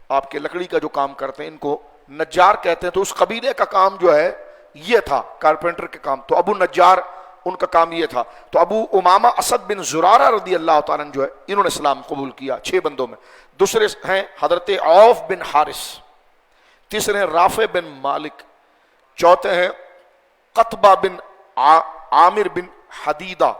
آپ کے لکڑی کا جو کام کرتے ہیں، ان کو نجار کہتے ہیں۔ تو اس قبیلے کا کام جو ہے یہ تھا کارپینٹر کے کام، تو ابو نجار ان کا کام یہ تھا۔ تو ابو امامہ اسد بن زرارہ رضی اللہ تعالیٰ جو ہے انہوں نے اسلام قبول کیا 6 بندوں میں۔ دوسرے ہیں حضرت عوف بن حارث، تیسرے ہیں رافع بن مالک، چوتھے ہیں قطبہ بن عامر بن حدیدہ،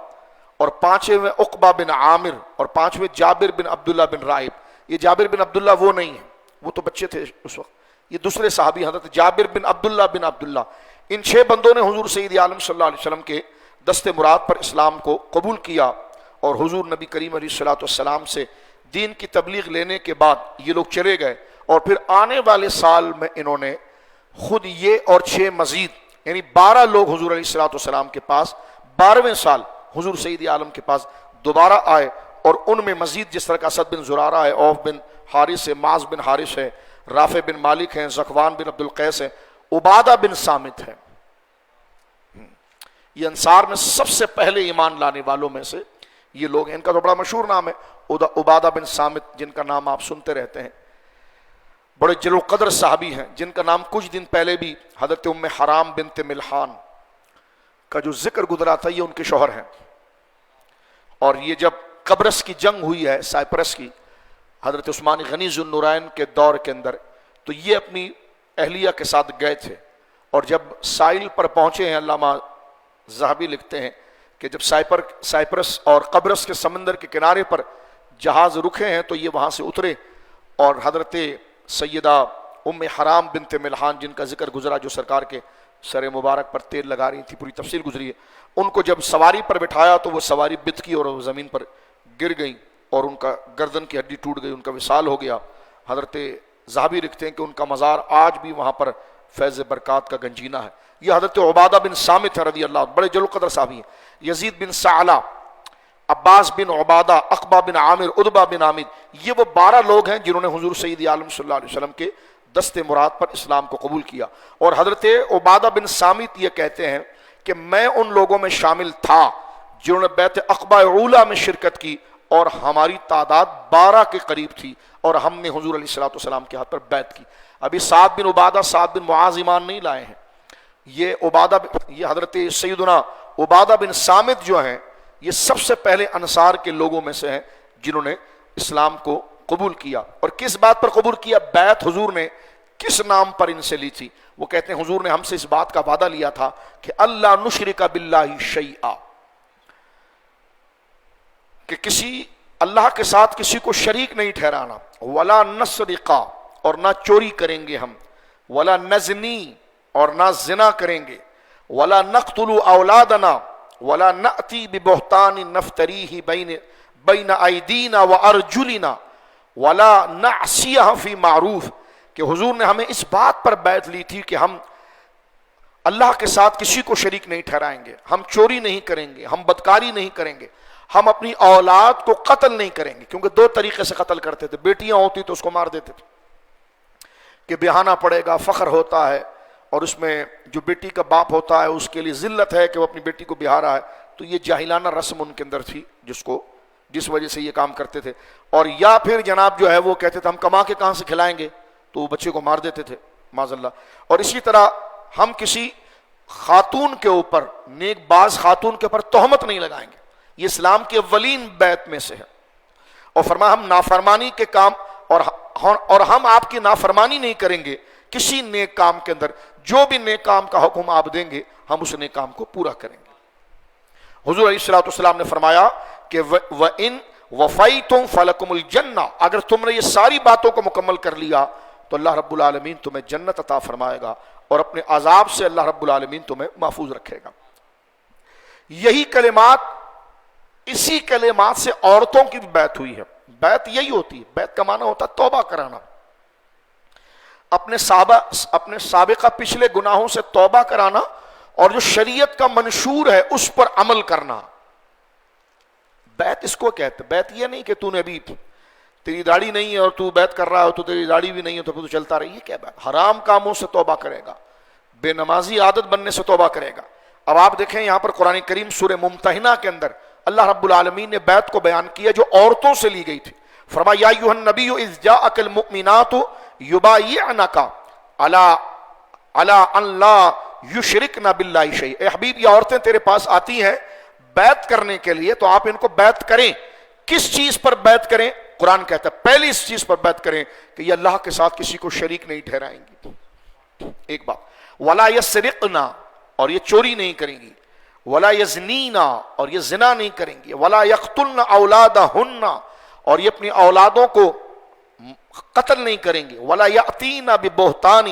اور 5ویں عقبہ بن عامر، اور 5ویں جابر بن عبداللہ بن رائب۔ یہ جابر بن عبداللہ وہ نہیں ہیں، وہ تو بچے تھے اس وقت، یہ دوسرے صحابی حضرت جابر بن عبداللہ۔ ان 6 بندوں نے حضور سید عالم صلی اللہ علیہ وسلم کے دست مراد پر اسلام کو قبول کیا، اور حضور نبی کریم علیہ الصلوۃ والسلام سے دین کی تبلیغ لینے کے بعد یہ لوگ چلے گئے، اور پھر آنے والے سال میں انہوں نے خود یہ اور 6 مزید، یعنی 12 لوگ حضور علیہ الصلوۃ والسلام کے پاس 12ویں سال حضور سید عالم کے پاس دوبارہ آئے، اور ان میں مزید جس طرح کا اسد بن زرارہ ہے، عوف بن حارث ہے، معاذ بن حارث ہے، رافع بن مالک ہیں، زکوان بن عبد القیس ہے، عبادہ بن صامت ہے۔ یہ انصار میں سب سے پہلے ایمان لانے والوں میں سے یہ لوگ ہیں۔ ان کا تو بڑا مشہور نام ہے عبادہ بن صامت، جن کا نام آپ سنتے رہتے ہیں، بڑے جلو قدر صحابی ہیں، جن کا نام کچھ دن پہلے بھی حضرت ام حرام بنت ملحان کا جو ذکر گزرا تھا، یہ ان کے شوہر ہیں۔ اور یہ جب قبرص کی جنگ ہوئی ہے، سائپرس کی، حضرت عثمان غنی ذو النورین کے دور کے اندر، تو یہ اپنی اہلیہ کے ساتھ گئے تھے، اور جب ساحل پر پہنچے ہیں، علامہ ذہبی لکھتے ہیں کہ جب سائپرس اور قبرص کے سمندر کے کنارے پر جہاز رکے ہیں تو یہ وہاں سے اترے، اور حضرت سیدہ ام حرام بنت ملحان، جن کا ذکر گزرا، جو سرکار کے سر مبارک پر تیل لگا رہی تھی، پوری تفصیل گزری ہے، ان کو جب سواری پر بٹھایا تو وہ سواری بتکی اور وہ زمین پر گر گئیں، اور ان کا گردن کی ہڈی ٹوٹ گئی، ان کا وصال ہو گیا۔ حضرت ذہبی لکھتے ہیں کہ ان کا مزار آج بھی وہاں پر فیض برکات کا گنجینہ ہے۔ یہ حضرت عبادہ بن صامت رضی اللہ عنہ، بڑے جلو قدر صحابی ہیں۔ یزید بن ثعلہ، عباس بن عبادہ، عقبہ بن عامر، عتبہ بن عامر، یہ وہ 12 لوگ ہیں جنہوں نے حضور سید عالم صلی اللہ علیہ وسلم کے دست مراد پر اسلام کو قبول کیا۔ اور حضرت عبادہ بن صامت یہ کہتے ہیں کہ میں ان لوگوں میں شامل تھا جنہوں نے بیعت عقبہ اولیٰ میں شرکت کی، اور ہماری تعداد 12 کے قریب تھی، اور ہم نے حضور علیہ الصلوۃ والسلام کے ہاتھ پر بیعت کی۔ ابھی سعد بن عبادہ، سعد بن معاذ ایمان نہیں لائے ہیں۔ یہ حضرت سیدنا عبادہ بن صامت جو ہیں، یہ سب سے پہلے انصار کے لوگوں میں سے ہیں جنہوں نے اسلام کو قبول کیا۔ اور کس بات پر قبول کیا؟ بیعت حضور نے کس نام پر ان سے لی تھی؟ وہ کہتے ہیں حضور نے ہم سے اس بات کا وعدہ لیا تھا کہ اللہ نشرک باللہ شیئا، کہ اللہ کے ساتھ کسی کو شریک نہیں ٹھہرانا، ولا نسرقا، اور نہ چوری کریں گے ہم، ولا نزنی، اور نہ زنا کریں گے، ولا نقتل اولادنا، ولا نأتی ببہتان نفتریہ بین ایدینا وارجلنا، ولا نعصیہ فی معروف، کہ حضور نے ہمیں اس بات پر بیعت لی تھی کہ ہم اللہ کے ساتھ کسی کو شریک نہیں ٹھہرائیں گے، ہم چوری نہیں کریں گے، ہم بدکاری نہیں کریں گے، ہم اپنی اولاد کو قتل نہیں کریں گے، کیونکہ 2 طریقے سے قتل کرتے تھے، بیٹیاں ہوتی تو اس کو مار دیتے تھے کہ بیاہنا پڑے گا، فخر ہوتا ہے، اور اس میں جو بیٹی کا باپ ہوتا ہے اس کے لیے ذلت ہے کہ وہ اپنی بیٹی کو بیاہ رہا ہے، تو یہ جاہلانہ رسم ان کے اندر تھی جس وجہ سے یہ کام کرتے تھے۔ اور یا پھر جناب جو ہے وہ کہتے تھے ہم کما کے کہاں سے کھلائیں گے، تو وہ بچے کو مار دیتے تھے۔ معاذ اللہ. اور اسی طرح ہم کسی خاتون کے اوپر، نیک باز خاتون کے اوپر تہمت نہیں لگائیں گے. یہ اسلام کی اولین بیت میں سے ہے. اور فرمایا ہم نافرمانی کے کام اور ہم آپ کی نافرمانی نہیں کریں گے کسی نیک کام کے اندر. جو بھی نیک کام کا حکم آپ دیں گے ہم اس نیک کام کو پورا کریں گے. حضور علیہ الصلوۃ والسلام نے فرمایا کہ وَإِن وَفَيْتُمْ فَلَكُمُ الْجَنَّةُ، اگر تم نے یہ ساری باتوں کو مکمل کر لیا تو اللہ رب العالمین تمہیں جنت عطا فرمائے گا اور اپنے عذاب سے اللہ رب العالمین تمہیں محفوظ رکھے گا. یہی کلمات، اسی کلمات سے عورتوں کی بھی بیعت ہوئی ہے. بیعت یہی ہوتی ہے. بیعت کا معنی ہوتا ہے توبہ کرانا، اپنے سابقہ پچھلے گناہوں سے توبہ کرانا اور جو شریعت کا منشور ہے اس پر عمل کرنا. بیعت اس کو کہتے ہیں. بیعت یہ نہیں کہ تو نے ابھی تیری داڑھی نہیں ہے اور تو بیعت کر رہا ہے تو تیری داڑھی بھی نہیں ہے تو پھر تو چلتا رہی. یہ کیا بیعت؟ حرام کاموں سے توبہ کرے گا، بے نمازی عادت بننے سے توبہ کرے گا. اب آپ دیکھیں یہاں پر قرآن کریم سورہ ممتحنہ کے اندر اللہ رب العالمین نے بیعت کو بیان کیا جو عورتوں سے لی گئی تھی. فرمایا یا ایھا النبی اذ جاءک المؤمنات یبایعنک علی ان لا یشرکن باللہ شیئا. اے حبیب یہ عورتیں تیرے پاس آتی ہیں بیعت کرنے کے لیے تو آپ ان کو بیعت کریں. کس چیز پر بیعت کریں؟ قرآن کہتا ہے پہلی اس چیز پر بیعت کریں کہ یہ اللہ کے ساتھ کسی کو شریک نہیں ٹھہرائیں گی. ایک بات. ولا یسرقن، اور یہ چوری نہیں کریں گی. ولا یزنین، اور یہ زنا نہیں کریں گی. ولا یقتلن اولادہن، اور یہ اپنی اولادوں کو قتل نہیں کریں گے. ولا یاتین ببہتان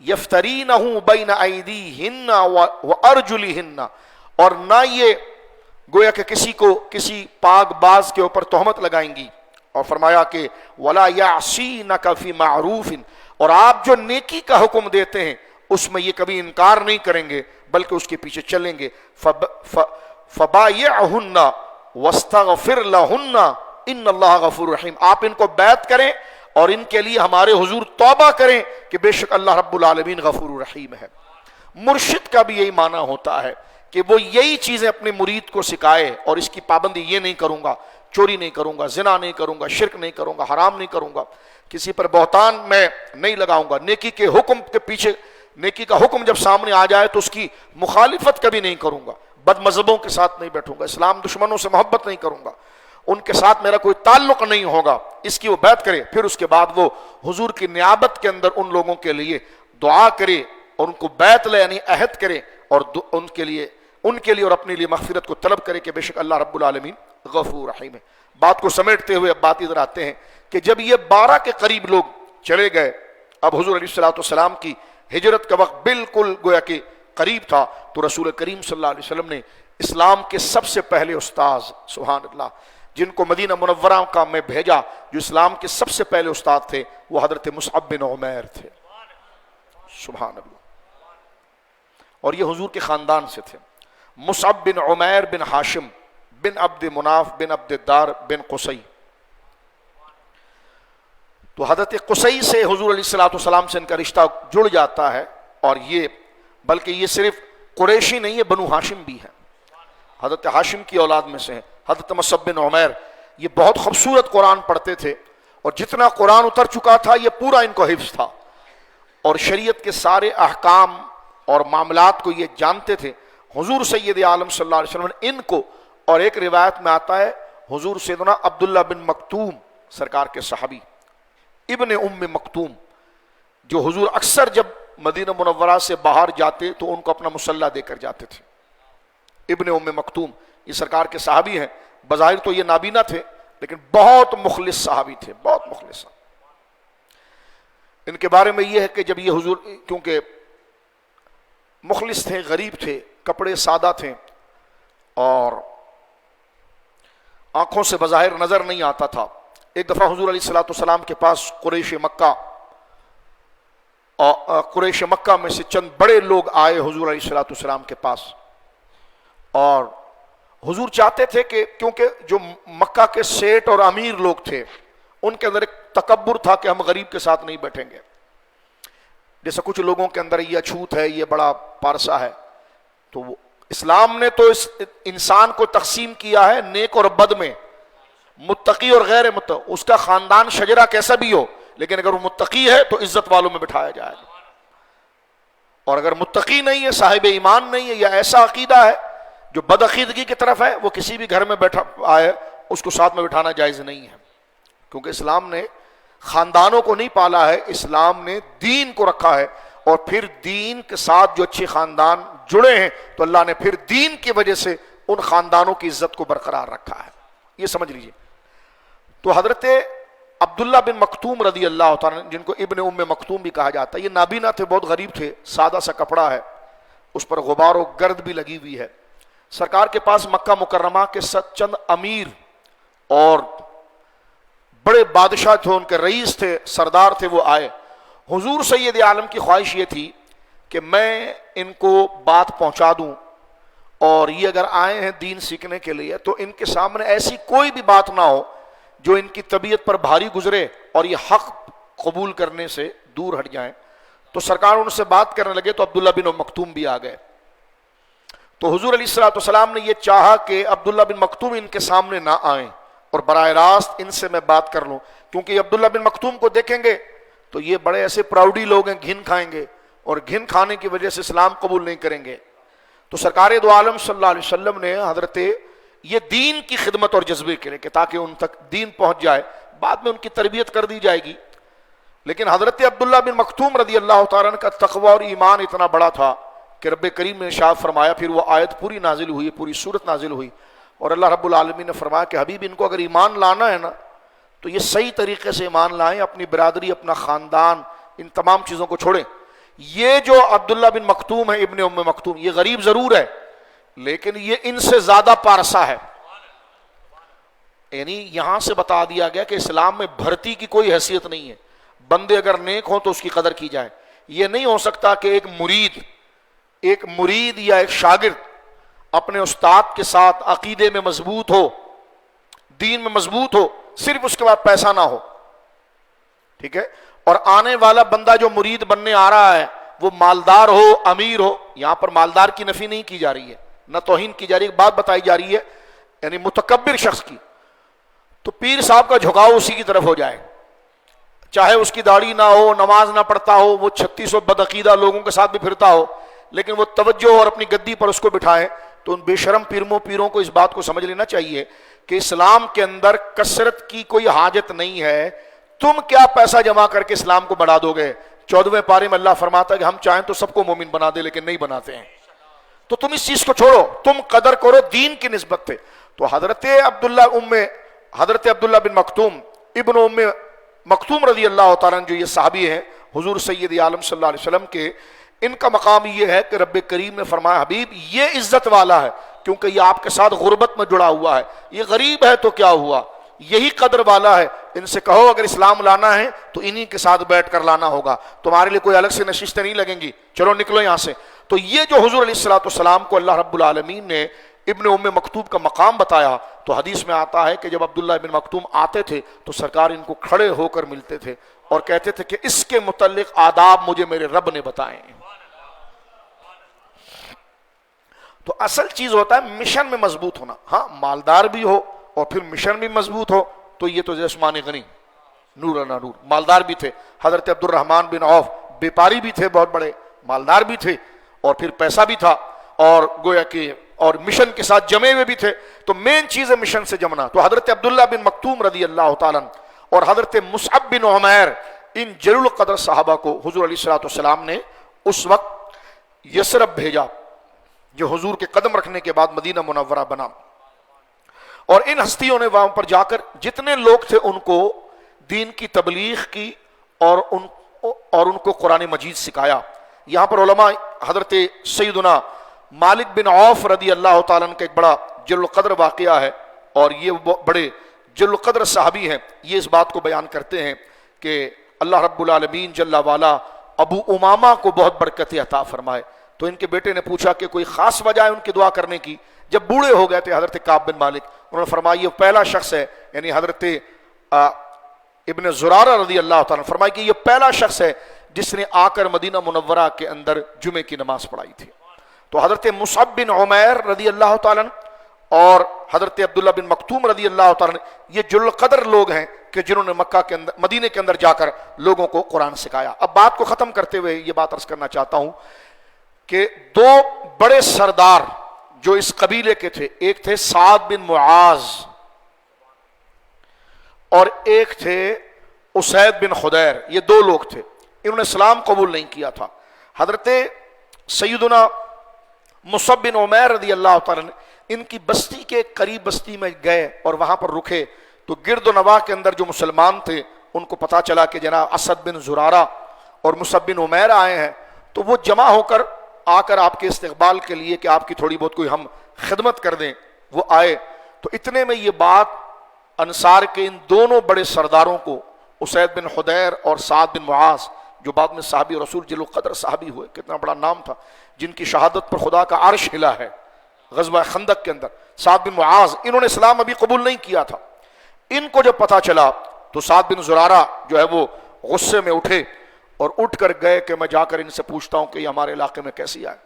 یفترینہ بین ایدیہن وارجلہن، اور نہ یہ گویا کہ کسی کو کسی پاک باز کے اوپر تہمت لگائیں گی. اور فرمایا کہ ولا یعصینک فی معروف، اور آپ جو نیکی کا حکم دیتے ہیں اس میں یہ کبھی انکار نہیں کریں گے بلکہ اس کے پیچھے چلیں گے. فبایعہن واستغفر لہن ان اللہ غفور رحیم. آپ ان کو بیعت کریں اور ان کے لیے ہمارے حضور توبہ کریں کہ بے شک اللہ رب العالمین غفور رحیم ہے. مرشد کا بھی یہی معنی ہوتا ہے کہ وہ یہی چیزیں اپنے مرید کو سکھائے اور اس کی پابندی یہ نہیں کروں گا، چوری نہیں کروں گا، زنا نہیں کروں گا، شرک نہیں کروں گا، حرام نہیں کروں گا، کسی پر بہتان میں نہیں لگاؤں گا، نیکی کے حکم کے پیچھے، نیکی کا حکم جب سامنے آ جائے تو اس کی مخالفت کبھی نہیں کروں گا، بد مذہبوں کے ساتھ نہیں بیٹھوں گا، اسلام دشمنوں سے محبت نہیں کروں گا، ان کے ساتھ میرا کوئی تعلق نہیں ہوگا. اس کی وہ بیعت کرے. پھر اس کے بعد وہ حضور کی نیابت کے اندر ان لوگوں کے لیے دعا کرے اور ان کو بیعت لے یعنی عہد کرے اور ان کے لیے اور اپنے لیے مغفرت کو طلب کرے کہ بے شک اللہ رب العالمین غفور رحیم ہے. بات کو سمیٹتے ہوئے اب بات ادھر آتے ہیں کہ جب یہ 12 کے قریب لوگ چلے گئے، اب حضور علیہ الصلوۃ والسلام کی ہجرت کا وقت بالکل گویا کہ قریب تھا، تو رسول کریم صلی اللہ علیہ وسلم نے اسلام کے سب سے پہلے استاذ، سبحان اللہ، جن کو مدینہ منورہ کا میں بھیجا، جو اسلام کے سب سے پہلے استاد تھے، وہ حضرت مصعب بن عمیر تھے. سبحان اللہ. اور یہ حضور کے خاندان سے تھے. مصعب بن عمیر بن ہاشم بن عبد مناف بن عبد الدار بن قصی. تو حضرت قصی سے حضور علیہ الصلوۃ والسلام سے ان کا رشتہ جڑ جاتا ہے. اور یہ بلکہ یہ صرف قریشی نہیں ہے، بنو ہاشم بھی ہے، حضرت ہاشم کی اولاد میں سے ہیں. حضرت مصعب بن عمیر یہ بہت خوبصورت قرآن پڑھتے تھے اور جتنا قرآن اتر چکا تھا یہ پورا ان کو حفظ تھا اور شریعت کے سارے احکام اور معاملات کو یہ جانتے تھے. حضور سید عالم صلی اللہ علیہ وسلم نے ان کو، اور ایک روایت میں آتا ہے حضور سیدنا عبداللہ بن مکتوم سرکار کے صحابی، ابن ام مکتوم، جو حضور اکثر جب مدینہ منورہ سے باہر جاتے تو ان کو اپنا مسلح دے کر جاتے تھے. ابن ام مکتوم یہ سرکار کے صحابی ہیں. بظاہر تو یہ نابینا تھے لیکن بہت مخلص صحابی تھے، بہت مخلص. ان کے بارے میں یہ ہے کہ جب یہ حضور، کیونکہ مخلص تھے، غریب تھے، کپڑے سادہ تھے اور آنکھوں سے بظاہر نظر نہیں آتا تھا. ایک دفعہ حضور علیہ الصلوۃ والسلام کے پاس قریش مکہ میں سے چند بڑے لوگ آئے حضور علیہ الصلوۃ والسلام کے پاس، اور حضور چاہتے تھے کہ کیونکہ جو مکہ کے سیٹ اور امیر لوگ تھے ان کے اندر ایک تکبر تھا کہ ہم غریب کے ساتھ نہیں بیٹھیں گے، جیسا کچھ لوگوں کے اندر یہ چھوت ہے، یہ بڑا پارسا ہے. تو اسلام نے تو اس انسان کو تقسیم کیا ہے نیک اور بد میں، متقی اور غیر متقی. اس کا خاندان شجرہ کیسا بھی ہو لیکن اگر وہ متقی ہے تو عزت والوں میں بٹھایا جائے گا. اور اگر متقی نہیں ہے، صاحب ایمان نہیں ہے، یا ایسا عقیدہ ہے جو بد عقیدگی کی طرف ہے، وہ کسی بھی گھر میں بیٹھا آئے اس کو ساتھ میں بٹھانا جائز نہیں ہے، کیونکہ اسلام نے خاندانوں کو نہیں پالا ہے، اسلام نے دین کو رکھا ہے، اور پھر دین کے ساتھ جو اچھے خاندان جڑے ہیں تو اللہ نے پھر دین کی وجہ سے ان خاندانوں کی عزت کو برقرار رکھا ہے، یہ سمجھ لیجئے۔ تو حضرت عبداللہ بن مکتوم رضی اللہ تعالیٰ، جن کو ابن ام مکتوم بھی کہا جاتا ہے، یہ نابینا تھے، بہت غریب تھے، سادہ سا کپڑا ہے، اس پر غبار و گرد بھی لگی ہوئی ہے۔ سرکار کے پاس مکہ مکرمہ کے چند امیر اور بڑے بادشاہ تھے، ان کے رئیس تھے، سردار تھے، وہ آئے۔ حضور سید عالم کی خواہش یہ تھی کہ میں ان کو بات پہنچا دوں، اور یہ اگر آئے ہیں دین سیکھنے کے لیے تو ان کے سامنے ایسی کوئی بھی بات نہ ہو جو ان کی طبیعت پر بھاری گزرے اور یہ حق قبول کرنے سے دور ہٹ جائیں۔ تو سرکار ان سے بات کرنے لگے تو عبداللہ بن مکتوم بھی آ گئے۔ تو حضور علیہ الصلوۃ والسلام نے یہ چاہا کہ عبداللہ بن مکتوم ان کے سامنے نہ آئیں اور براہ راست ان سے میں بات کر لوں، کیونکہ یہ عبداللہ بن مکتوم کو دیکھیں گے تو یہ بڑے ایسے پراؤڈی لوگ ہیں، گھن کھائیں گے، اور گھن کھانے کی وجہ سے اسلام قبول نہیں کریں گے۔ تو سرکار دو عالم صلی اللہ علیہ وسلم نے حضرت یہ دین کی خدمت اور جذبے کے لیے کہ تاکہ ان تک دین پہنچ جائے، بعد میں ان کی تربیت کر دی جائے گی، لیکن حضرت عبداللہ بن مکتوم رضی اللہ تعالیٰ عنہ کا تقوی اور ایمان اتنا بڑا تھا کہ رب کریم نے ارشاد فرمایا، پھر وہ آیت پوری نازل ہوئی، پوری سورت نازل ہوئی، اور اللہ رب العالمین نے فرمایا کہ حبیب ان کو اگر ایمان لانا ہے نا تو یہ صحیح طریقے سے ایمان لائیں، اپنی برادری، اپنا خاندان، ان تمام چیزوں کو چھوڑیں۔ یہ جو عبداللہ بن مکتوم ہے، ابن ام مکتوم، یہ غریب ضرور ہے لیکن یہ ان سے زیادہ پارسا ہے، یعنی یہاں سے بتا دیا گیا کہ اسلام میں بھرتی کی کوئی حیثیت نہیں ہے، بندے اگر نیک ہوں تو اس کی قدر کی جائے۔ یہ نہیں ہو سکتا کہ ایک مرید یا ایک شاگرد اپنے استاد کے ساتھ عقیدے میں مضبوط ہو، دین میں مضبوط ہو، صرف اس کے بعد پیسہ نہ ہو، ٹھیک ہے، اور آنے والا بندہ جو مرید بننے آ رہا ہے وہ مالدار ہو، امیر ہو۔ یہاں پر مالدار کی نفی نہیں کی جا رہی ہے، نہ توہین کی جا رہی ہے، بات بتائی جا رہی ہے یعنی متکبر شخص کی، تو پیر صاحب کا جھکاؤ اسی کی طرف ہو جائے، چاہے اس کی داڑھی نہ ہو، نماز نہ پڑھتا ہو، وہ 3600 بدعقیدہ لوگوں کے ساتھ بھی پھرتا ہو، لیکن وہ توجہ اور اپنی گدی پر اس کو بٹھائے۔ تو ان بے شرم پیروں کو اس بات کو سمجھ لینا چاہیے کہ اسلام کے اندر کثرت کی کوئی حاجت نہیں ہے۔ تم کیا پیسہ جمع کر کے اسلام کو بڑھا دو گے؟ 14ویں پارے میں اللہ فرماتا ہے کہ ہم چاہیں تو سب کو مومن بنا دے، لیکن نہیں بناتے ہیں۔ تو تم اس چیز کو چھوڑو، تم قدر کرو دین کی نسبت پہ۔ تو حضرت عبداللہ بن مکتوم ابن ام مکتوم رضی اللہ تعالیٰ جو یہ صحابی ہیں حضور سید عالم صلی اللہ علیہ وسلم کے، ان کا مقام یہ ہے کہ رب کریم نے فرمایا حبیب یہ عزت والا ہے کیونکہ یہ آپ کے ساتھ غربت میں جڑا ہوا ہے، یہ غریب ہے تو کیا ہوا، یہی قدر والا ہے۔ ان سے کہو اگر اسلام لانا ہے تو انہی کے ساتھ بیٹھ کر لانا ہوگا، تمہارے لیے کوئی الگ سے نشستیں نہیں لگیں گی، چلو نکلو یہاں سے۔ تو یہ جو حضور علیہ الصلوۃ والسلام کو اللہ رب العالمین نے ابن ام مکتوم کا مقام بتایا، تو حدیث میں آتا ہے کہ جب عبداللہ بن مکتوم آتے تھے تو سرکار ان کو کھڑے ہو کر ملتے تھے اور کہتے تھے کہ اس کے متعلق آداب مجھے میرے رب نے بتائے۔ تو اصل چیز ہوتا ہے مشن میں مضبوط ہونا، ہاں مالدار بھی ہو اور پھر مشن بھی مضبوط ہو تو یہ تو جیسے عثمان غنی نور نہ نور، مالدار بھی تھے۔ حضرت عبد الرحمن بن عوف بیپاری بھی تھے، بہت بڑے مالدار بھی تھے اور پھر پیسہ بھی تھا، اور گویا کہ اور مشن کے ساتھ جمے ہوئے بھی تھے۔ تو مین چیز ہے مشن سے جمنا۔ تو حضرت عبداللہ بن مکتوم رضی اللہ تعالیٰ اور حضرت مصعب بن عمیر، ان جلیل القدر صحابہ کو حضور علیہ الصلوۃ والسلام نے اس وقت یثرب بھیجا جو حضور کے قدم رکھنے کے بعد مدینہ منورہ بنا، اور ان ہستیوں نے وہاں پر جا کر جتنے لوگ تھے ان کو دین کی تبلیغ کی اور ان کو قرآن مجید سکھایا۔ یہاں پر علماء حضرت سیدنا مالک بن عوف رضی اللہ تعالیٰ عنہ کا ایک بڑا جلیل القدر واقعہ ہے، اور یہ بڑے جلیل القدر صحابی ہیں، یہ اس بات کو بیان کرتے ہیں کہ اللہ رب العالمین جل والا ابو امامہ کو بہت برکت عطا فرمائے۔ تو ان کے بیٹے نے پوچھا کہ کوئی خاص وجہ ہے ان کی دعا کرنے کی؟ جب بوڑھے ہو گئے تھے حضرت کعب بن مالک، انہوں نے فرمایا یہ پہلا شخص ہے، یعنی حضرت ابن زرارہ رضی اللہ تعالیٰ نے فرمایا کہ یہ پہلا شخص ہے جس نے آ کر مدینہ منورہ کے اندر جمعے کی نماز پڑھائی تھی۔ تو حضرت مصعب بن عمیر رضی اللہ تعالیٰ اور حضرت عبداللہ بن مکتوم رضی اللہ تعالیٰ یہ جلیل القدر لوگ ہیں کہ جنہوں نے مکہ کے اندر، مدینے کے اندر جا کر لوگوں کو قرآن سکھایا۔ اب بات کو ختم کرتے ہوئے یہ بات عرض کرنا چاہتا ہوں کہ دو بڑے سردار جو اس قبیلے کے تھے، ایک تھے سعد بن معاذ اور ایک تھے اسید بن خدیر، یہ دو لوگ تھے، انہوں نے اسلام قبول نہیں کیا تھا۔ حضرت سیدنا مصعب بن عمیر رضی اللہ تعالیٰ نے ان کی بستی کے قریب بستی میں گئے اور وہاں پر رکے، تو گرد و نواح کے اندر جو مسلمان تھے ان کو پتا چلا کہ جناب اسد بن زرارہ اور مصعب بن عمیر آئے ہیں، تو وہ جمع ہو کر آ کر آپ کے استقبال کے لیے کہ آپ کی تھوڑی بہت کوئی ہم خدمت کر دیں، وہ آئے۔ تو اتنے میں یہ بات انصار کے ان دونوں بڑے سرداروں کو، اسید بن خدیر اور سعد بن معاذ، جو بعد میں صحابی رسول جل قدر صحابی ہوئے، کتنا بڑا نام تھا، جن کی شہادت پر خدا کا عرش ہلا ہے غزوہ خندق کے اندر، سعد بن معاذ، انہوں نے اسلام ابھی قبول نہیں کیا تھا۔ ان کو جب پتا چلا تو سعد بن زرارہ جو ہے وہ غصے میں اٹھے اور اٹھ کر گئے کہ میں جا کر ان سے پوچھتا ہوں کہ یہ ہمارے علاقے میں کیسی آئے۔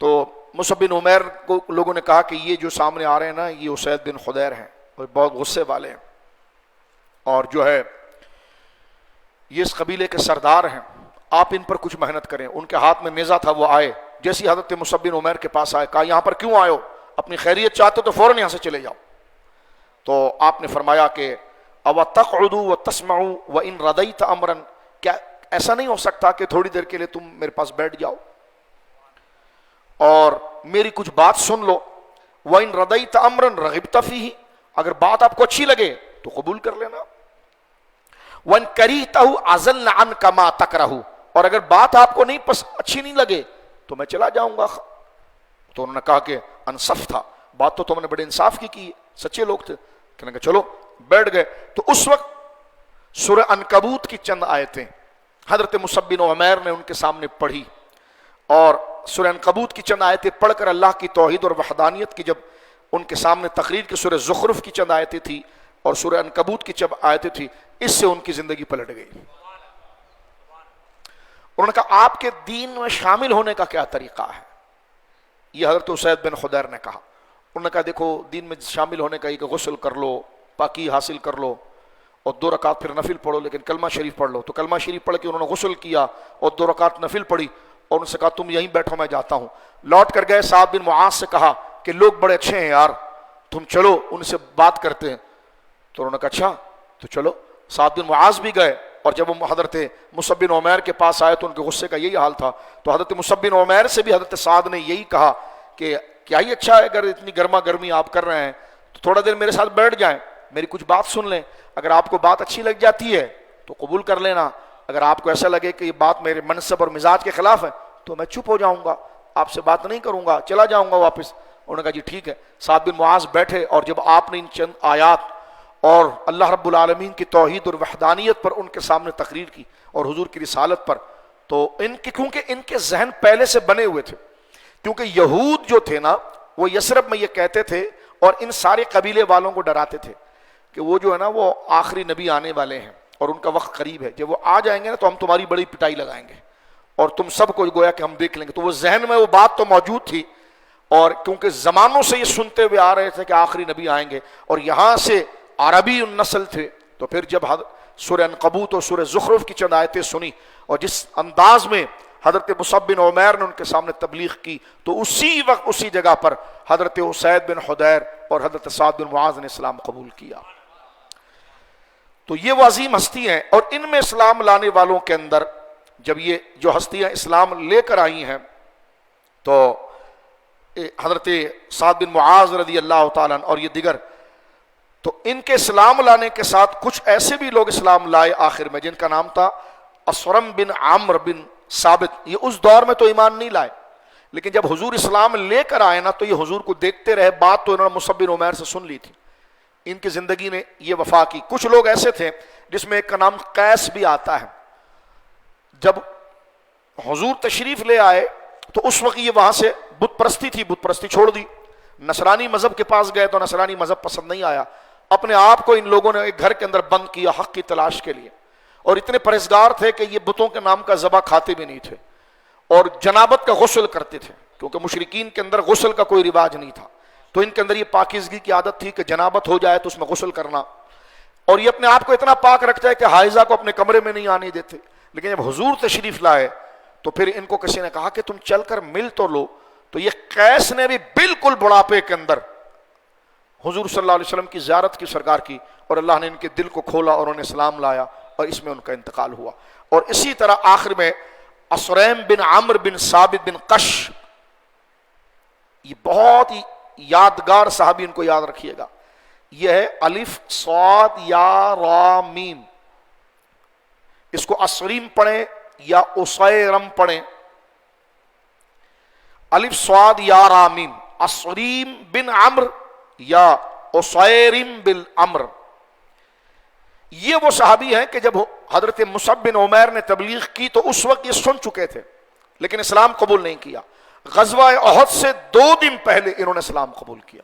تو مصعب بن عمیر کو لوگوں نے کہا کہ یہ جو سامنے آ رہے ہیں نا، یہ اسید بن خدیر ہیں اور بہت غصے والے ہیں، اور جو ہے یہ اس قبیلے کے سردار ہیں، آپ ان پر کچھ محنت کریں۔ ان کے ہاتھ میں نیزہ تھا، وہ آئے، جیسی حضرت مصعب بن عمیر کے پاس آئے، کہا یہاں پر کیوں آئے ہو؟ اپنی خیریت چاہتے تو فوراً یہاں سے چلے جاؤ۔ تو آپ نے فرمایا کہ او تقعدوا وتسمعوا وان ردیت امرا، کیا ایسا نہیں ہو سکتا کہ تھوڑی دیر کے لیے تم میرے پاس بیٹھ جاؤ اور میری کچھ بات سن لو؟ وان ردیت امرا رغبت فیہ، اگر بات آپ کو اچھی لگے تو قبول کر لینا، وان کریہتہ عزلنا عنک ما تکرہ، اور اگر بات آپ کو نہیں اچھی نہیں لگے تو میں چلا جاؤں گا۔ تو انہوں نے کہا کہ انصف تھا، بات تو تم نے بڑے انصاف کی، سچے لوگ تھے، کہنے کہ چلو بیٹھ گئے۔ تو اس وقت سورہ عنکبوت کی چند آیتیں حضرت مصعب بن عمیر نے ان کے سامنے پڑھی، اور سورہ عنکبوت کی چند آیتیں پڑھ کر اللہ کی توحید اور وحدانیت کی جب ان کے سامنے تقریر کی، سورہ زخرف کی چند آیتیں تھی اور سورہ عنکبوت کی چند آیتیں تھی، اس سے ان کی زندگی پلٹ گئی۔ انہوں نے کہا آپ کے دین میں شامل ہونے کا کیا طریقہ ہے؟ یہ حضرت اسید بن خدیر نے کہا۔ انہوں نے کہا دیکھو دین میں شامل ہونے کا یہ کہ غسل کر لو، پاکی حاصل کر لو اور 2 رکعت پھر نفل پڑھو، لیکن کلمہ شریف پڑھ لو۔ تو کلمہ شریف پڑھ کے انہوں نے غسل کیا اور 2 رکعت نفل پڑھی، اور ان سے کہا تم یہیں بیٹھو میں جاتا ہوں۔ لوٹ کر گئے، سعد بن معاذ سے کہا کہ لوگ بڑے اچھے ہیں یار، تم چلو ان سے بات کرتے ہیں۔ تو انہوں نے کہا اچھا تو چلو۔ سعد بن معاذ بھی گئے، اور جب وہ حضرت مصعب بن عمیر کے پاس آئے تو ان کے غصے کا یہی حال تھا۔ تو حضرت مصعب بن عمیر سے بھی حضرت سعد نے یہی کہا کہ کیا ہی اچھا ہے، اگر اتنی گرما گرمی آپ کر رہے ہیں تو تھوڑا دیر میرے ساتھ بیٹھ جائیں، میری کچھ بات سن لیں، اگر آپ کو بات اچھی لگ جاتی ہے تو قبول کر لینا، اگر آپ کو ایسا لگے کہ یہ بات میرے منصب اور مزاج کے خلاف ہے تو میں چپ ہو جاؤں گا، آپ سے بات نہیں کروں گا، چلا جاؤں گا واپس۔ انہوں نے کہا جی ٹھیک ہے۔ سعد بن معاذ بیٹھے، اور جب آپ نے ان چند آیات اور اللہ رب العالمین کی توحید اور وحدانیت پر ان کے سامنے تقریر کی اور حضور کی رسالت پر، تو کیونکہ ان کے ذہن پہلے سے بنے ہوئے تھے، کیونکہ یہود جو تھے نا وہ یثرب میں یہ کہتے تھے اور ان سارے قبیلے والوں کو ڈراتے تھے کہ وہ جو ہے نا وہ آخری نبی آنے والے ہیں اور ان کا وقت قریب ہے، جب وہ آ جائیں گے نا تو ہم تمہاری بڑی پٹائی لگائیں گے اور تم سب کو گویا کہ ہم دیکھ لیں گے۔ تو وہ ذہن میں وہ بات تو موجود تھی، اور کیونکہ زمانوں سے یہ سنتے ہوئے آ رہے تھے کہ آخری نبی آئیں گے، اور یہاں سے عربی النسل تھے، تو پھر جب سورہ عنکبوت اور سورہ زخرف کی چند آیتیں سنی اور جس انداز میں حضرت مصعب بن عمیر نے ان کے سامنے تبلیغ کی، تو اسی وقت اسی جگہ پر حضرت اسید بن خدیر اور حضرت سعد بن معاذ نے اسلام قبول کیا۔ تو یہ وہ عظیم ہستی ہیں، اور ان میں اسلام لانے والوں کے اندر جب یہ جو ہستیاں اسلام لے کر آئی ہیں تو حضرت سعد بن معاذ رضی اللہ تعالیٰ اور یہ دیگر، تو ان کے اسلام لانے کے ساتھ کچھ ایسے بھی لوگ اسلام لائے آخر میں، جن کا نام تھا اسورم بن عمرو بن ثابت۔ یہ اس دور میں تو ایمان نہیں لائے، لیکن جب حضور اسلام لے کر آئے نا تو یہ حضور کو دیکھتے رہے، بات تو انہوں نے مصعب بن عمیر سے سن لی تھی، ان کی زندگی نے یہ وفا کی۔ کچھ لوگ ایسے تھے جس میں ایک کا نام قیس بھی آتا ہے، جب حضور تشریف لے آئے تو اس وقت یہ وہاں سے بت پرستی تھی، بت پرستی چھوڑ دی، نصرانی مذہب کے پاس گئے تو نصرانی مذہب پسند نہیں آیا، اپنے آپ کو ان لوگوں نے ایک گھر کے اندر بند کیا حق کی تلاش کے لیے، اور اتنے پرہیزگار تھے کہ یہ بتوں کے نام کا ذبح کھاتے بھی نہیں تھے، اور جنابت کا غسل کرتے تھے، کیونکہ مشرکین کے اندر غسل کا کوئی رواج نہیں تھا، تو ان کے اندر یہ پاکیزگی کی عادت تھی کہ جنابت ہو جائے تو اس میں غسل کرنا، اور یہ اپنے آپ کو اتنا پاک رکھتا ہے کہ حائضہ کو اپنے کمرے میں نہیں آنے دیتے۔ لیکن جب حضور تشریف لائے تو پھر ان کو کسی نے کہا کہ تم چل کر مل تو لو. تو یہ قیس نے بھی بالکل بڑھاپے کے اندر حضور صلی اللہ علیہ وسلم کی زیارت کی سرکار کی, اور اللہ نے ان کے دل کو کھولا اور انہیں اسلام لایا, اور اس میں ان کا انتقال ہوا. اور اسی طرح آخر میں اسریم بن عمرو بن ثابت بن قش, یہ بہت ہی یادگار صحابی, ان کو یاد رکھیے گا. یہ ہے الف صاد یا را میم, اس کو اسریم پڑھیں یا اسیرم پڑھیں. الف صاد یا را میم, اسریم بن عمرو یا اسیرم بن عمرو. یہ وہ صحابی ہیں کہ جب حضرت مصعب بن عمیر نے تبلیغ کی تو اس وقت یہ سن چکے تھے, لیکن اسلام قبول نہیں کیا. غزوہ احد سے 2 دن پہلے انہوں نے اسلام قبول کیا.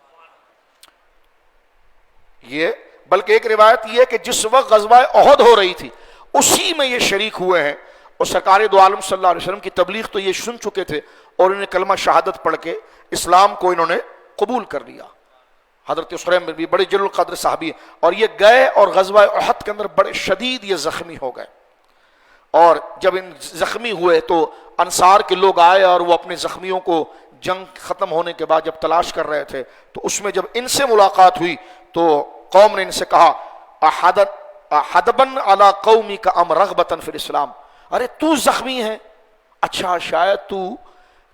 یہ بلکہ ایک روایت یہ ہے کہ جس وقت غزوہ احد ہو رہی تھی اسی میں یہ شریک ہوئے ہیں, اور سرکار دو عالم صلی اللہ علیہ وسلم کی تبلیغ تو یہ سن چکے تھے, اور انہیں کلمہ شہادت پڑھ کے اسلام کو انہوں نے قبول کر لیا. حضرت اسریم بھی بڑے جلیل القدر صحابی ہیں, اور یہ گئے اور غزوہ احد کے اندر بڑے شدید یہ زخمی ہو گئے. اور جب ان زخمی ہوئے تو انصار کے لوگ آئے, اور وہ اپنے زخمیوں کو جنگ ختم ہونے کے بعد جب تلاش کر رہے تھے تو اس میں جب ان سے ملاقات ہوئی تو قوم نے ان سے کہا احدبن علی قومی کا ام رغبتن فی الاسلام, ارے تو زخمی ہے, اچھا شاید تو,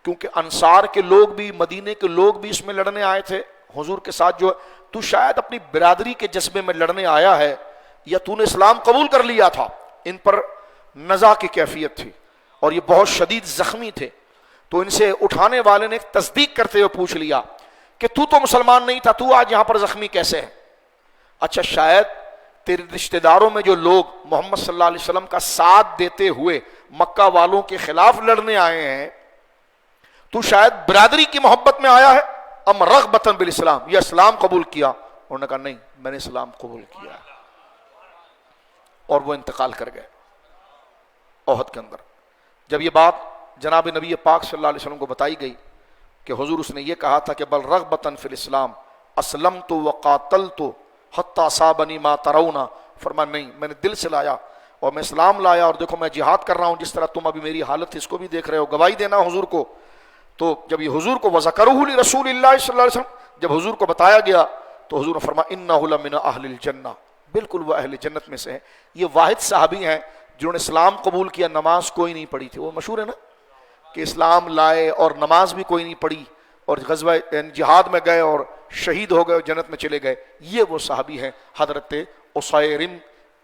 کیونکہ انصار کے لوگ بھی مدینے کے لوگ بھی اس میں لڑنے آئے تھے حضور کے ساتھ, جو تو شاید اپنی برادری کے جذبے میں لڑنے آیا ہے, یا تو نے اسلام قبول کر لیا تھا. ان پر نزا کی کیفیت تھی اور یہ بہت شدید زخمی تھے. تو ان سے اٹھانے والے نے تصدیق کرتے ہوئے پوچھ لیا کہ تو مسلمان نہیں تھا, تو آج یہاں پر زخمی کیسے ہے؟ اچھا شاید تیرے رشتہ داروں میں جو لوگ محمد صلی اللہ علیہ وسلم کا ساتھ دیتے ہوئے مکہ والوں کے خلاف لڑنے آئے ہیں, تو شاید برادری کی محبت میں آیا ہے, ام رغبتن بالاسلام, یہ اسلام قبول کیا؟ انہوں نے کہا نہیں, میں نے اسلام قبول کیا. اور وہ انتقال کر گئے احد کے اندر. جب یہ بات جناب نبی پاک صلی اللہ علیہ وسلم کو بتائی گئی کہ حضور اس نے یہ کہا تھا کہ بل رغبتن فی الاسلام اسلمت وقاتلت حتی اصابنی ما ترون, فرمایا نہیں, میں نے دل سے لایا اور میں اسلام لایا, اور دیکھو میں جہاد کر رہا ہوں, جس طرح تم ابھی میری حالت اس کو بھی دیکھ رہے ہو, گواہی دینا حضور کو. تو جب یہ حضور کو وذکرہ لرسول اللہ صلی اللہ علیہ وسلم, جب حضور کو بتایا گیا تو حضور نے فرمایا انہ لمن اہل الجنہ, بالکل وہ اہل جنت میں سے ہیں. یہ واحد صحابی ہیں جنہوں نے اسلام قبول کیا, نماز کوئی نہیں پڑھی تھی. وہ مشہور ہے نا کہ اسلام لائے اور نماز بھی کوئی نہیں پڑھی, اور غزوہ جہاد میں گئے اور شہید ہو گئے اور جنت میں چلے گئے. یہ وہ صحابی ہیں حضرت اسیرم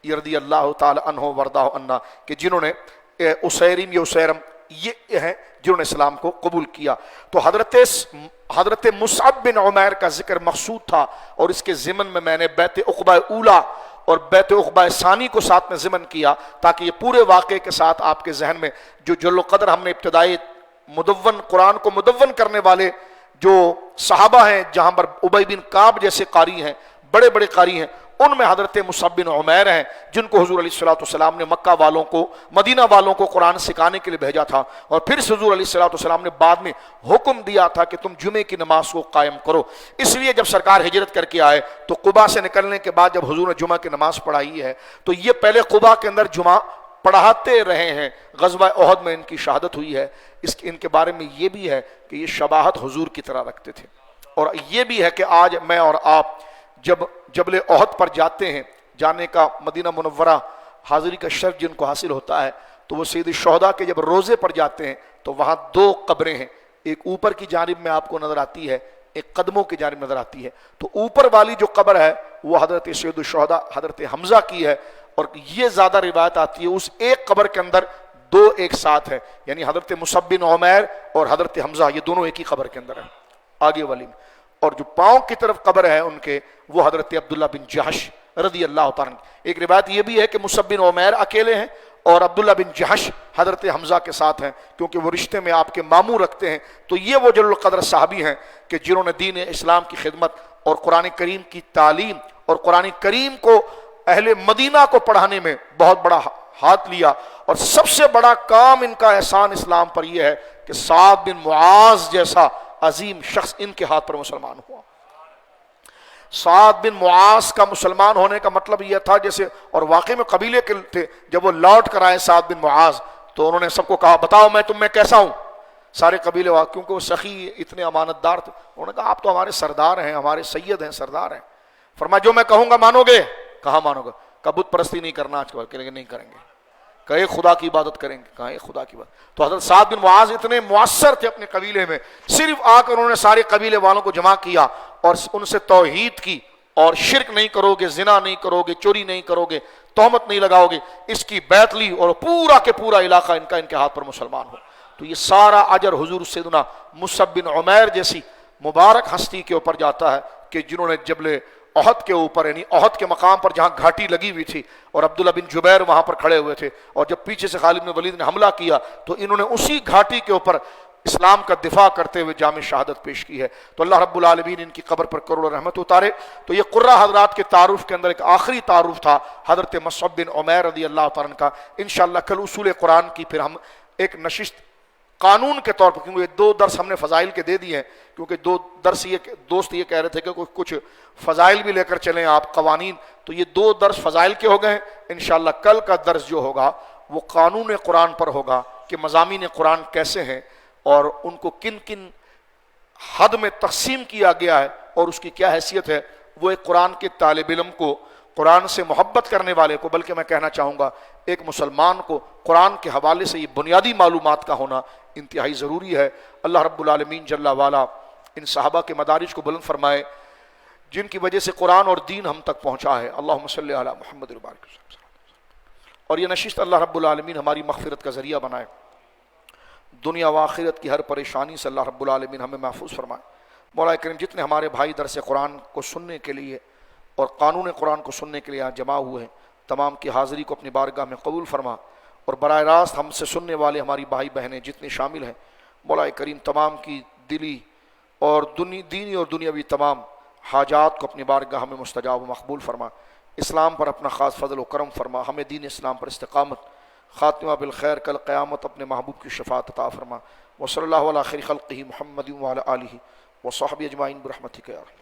رضی اللہ تعالی عنہ وردہ عنہ, کہ جنہوں نے اسیرم یا اسیرم یہ ہیں جنہوں نے اسلام کو قبول کیا. تو حضرت مصعب بن عمیر کا ذکر مقصود تھا, اور اس کے ضمن میں میں نے بیعت عقبہ اولا اور بیعت عقبہ ثانی کو ساتھ میں ضمن کیا, تاکہ یہ پورے واقعے کے ساتھ آپ کے ذہن میں جو جل و قدر ہم نے ابتدائی مدون قرآن کو مدون کرنے والے جو صحابہ ہیں, جہاں پر ابی بن کعب جیسے قاری ہیں, بڑے بڑے قاری ہیں, ان میں حضرت مصعب بن عمیر ہیں جن کو حضور علیہ الصلوۃ والسلام نے مکہ والوں کو, مدینہ والوں کو قرآن سکھانے کے لیے بھیجا تھا, اور پھر حضور علیہ الصلوۃ والسلام نے بعد میں حکم دیا تھا کہ تم جمعے کی نماز کو قائم کرو. اس لیے جب سرکار ہجرت کر کے آئے تو قباء سے نکلنے کے بعد جب حضور نے جمعہ کی نماز پڑھائی ہے تو یہ پہلے قباء کے اندر جمعہ پڑھاتے رہے ہیں. غزوہ احد میں ان کی شہادت ہوئی ہے. ان کے بارے میں یہ بھی ہے کہ یہ شباہت حضور کی طرح رکھتے تھے, اور یہ بھی ہے کہ آج میں اور آپ جب جبل احد پر جاتے ہیں, جانے کا مدینہ منورہ حاضری کا شرف جن کو حاصل ہوتا ہے, تو وہ سید الشہداء کے جب روزے پر جاتے ہیں تو وہاں 2 قبریں ہیں, ایک اوپر کی جانب میں آپ کو نظر آتی ہے, ایک قدموں کی جانب نظر آتی ہے. تو اوپر والی جو قبر ہے وہ حضرت سید الشہداء حضرت حمزہ کی ہے, اور یہ زیادہ روایت آتی ہے اس ایک قبر کے اندر 2 ایک ساتھ ہیں, یعنی حضرت مصعب بن عمیر اور حضرت حمزہ یہ دونوں ایک ہی قبر کے اندر ہیں آگے والی میں. اور جو پاؤں کی طرف قبر ہے ان کے وہ حضرت عبداللہ بن جہش رضی اللہ تعالیٰ. ایک روایت یہ بھی ہے کہ مصعب بن عمیر اکیلے ہیں اور عبداللہ بن جہش حضرت حمزہ کے ساتھ ہیں, کیونکہ وہ رشتے میں آپ کے ماموں رکھتے ہیں. تو یہ وہ جلیل القدر صحابی ہیں کہ جنہوں نے دین اسلام کی خدمت اور قرآن کریم کی تعلیم اور قرآن کریم کو اہل مدینہ کو پڑھانے میں بہت بڑا ہاتھ لیا. اور سب سے بڑا کام ان کا احسان اسلام پر یہ ہے کہ سعد بن معاذ جیسا عظیم شخص ان کے ہاتھ پر مسلمان ہوا. سعد بن معاذ کا مسلمان ہونے کا مطلب یہ تھا جیسے, اور واقعی میں قبیلے کے تھے, جب وہ لوٹ کر آئے سعد بن معاذ تو انہوں نے سب کو کہا بتاؤ میں تم میں کیسا ہوں. سارے قبیلے کیونکہ وہ سخی اتنے امانت دار تھے, انہوں نے کہا آپ تو ہمارے سردار ہیں, ہمارے سید ہیں, سردار ہیں. فرمایا جو میں کہوں گا مانو گے؟ کہاں مانو گے؟ کہ بت پرستی نہیں کرنا آج کل, کہ نہیں کریں گے. کہ ایک خدا کی عبادت کریں گے. کہاں ایک خدا کی عبادت. تو حضرت سعد بن معاذ اتنے مؤثر تھے اپنے قبیلے میں, صرف آ کر انہوں نے سارے قبیلے والوں کو جمع کیا اور ان سے توحید کی, اور شرک نہیں کرو گے, زنا نہیں کرو گے, چوری نہیں کرو گے, تہمت نہیں لگاؤ گے, اس کی بیعت لی, اور پورا کے پورا علاقہ ان کے ہاتھ پر مسلمان ہو. تو یہ سارا اجر حضور سیدنا مصعب بن عمیر جیسی مبارک ہستی کے اوپر جاتا ہے کہ جنہوں نے جبل احد کے اوپر, یعنی احد کے مقام پر جہاں گھاٹی لگی ہوئی تھی اور عبداللہ بن جبیر وہاں پر کھڑے ہوئے تھے, اور جب پیچھے سے خالد بن ولید نے حملہ کیا تو انہوں نے اسی گھاٹی کے اوپر اسلام کا دفاع کرتے ہوئے جامع شہادت پیش کی ہے. تو اللہ رب العالمین ان کی قبر پر کروڑ رحمت اتارے. تو یہ قرہ حضرات کے تعارف کے اندر ایک آخری تعارف تھا حضرت مصعب بن عمیر رضی اللہ تعالیٰ عنہ کا. انشاءاللہ کل اصول قرآن کی پھر ہم ایک نشست قانون کے طور پر, کیونکہ یہ 2 درس ہم نے فضائل کے دے دیے ہیں, کیونکہ 2 درس یہ دوست یہ کہہ رہے تھے کہ کچھ فضائل بھی لے کر چلیں آپ قوانین, تو یہ 2 درس فضائل کے ہو گئے ہیں. انشاءاللہ کل کا درس جو ہوگا وہ قانون قرآن پر ہوگا کہ مضامین قرآن کیسے ہیں اور ان کو کن کن حد میں تقسیم کیا گیا ہے اور اس کی کیا حیثیت ہے. وہ ایک قرآن کے طالب علم کو, قرآن سے محبت کرنے والے کو, بلکہ میں کہنا چاہوں گا ایک مسلمان کو قرآن کے حوالے سے یہ بنیادی معلومات کا ہونا انتہائی ضروری ہے. اللہ رب العالمین جل والا ان صحابہ کے مدارج کو بلند فرمائے جن کی وجہ سے قرآن اور دین ہم تک پہنچا ہے. اللہم صلی علی محمد وبارک وسلم. اور یہ نشست اللہ رب العالمین ہماری مغفرت کا ذریعہ بنائے, دنیا و آخرت کی ہر پریشانی سے اللہ رب العالمین ہمیں محفوظ فرمائے. مولا کریم جتنے ہمارے بھائی درس قرآن کو سننے کے لیے اور قانون قرآن کو سننے کے لیے یہاں جمع ہوئے ہیں, تمام کی حاضری کو اپنی بارگاہ میں قبول فرما, اور براہ راست ہم سے سننے والے ہماری بھائی بہنیں جتنے شامل ہیں مولا کریم تمام کی دلی اور دینی اور دنیاوی تمام حاجات کو اپنی بارگاہ میں مستجاب و مقبول فرما. اسلام پر اپنا خاص فضل و کرم فرما, ہمیں دین اسلام پر استقامت, خاتمہ بالخیر, کل قیامت اپنے محبوب کی شفاعت عطا فرما. وصلی اللہ علی خیر خلقہ محمد وعلی آلہ وصحبہ اجمعین برحمتک یا رحمن.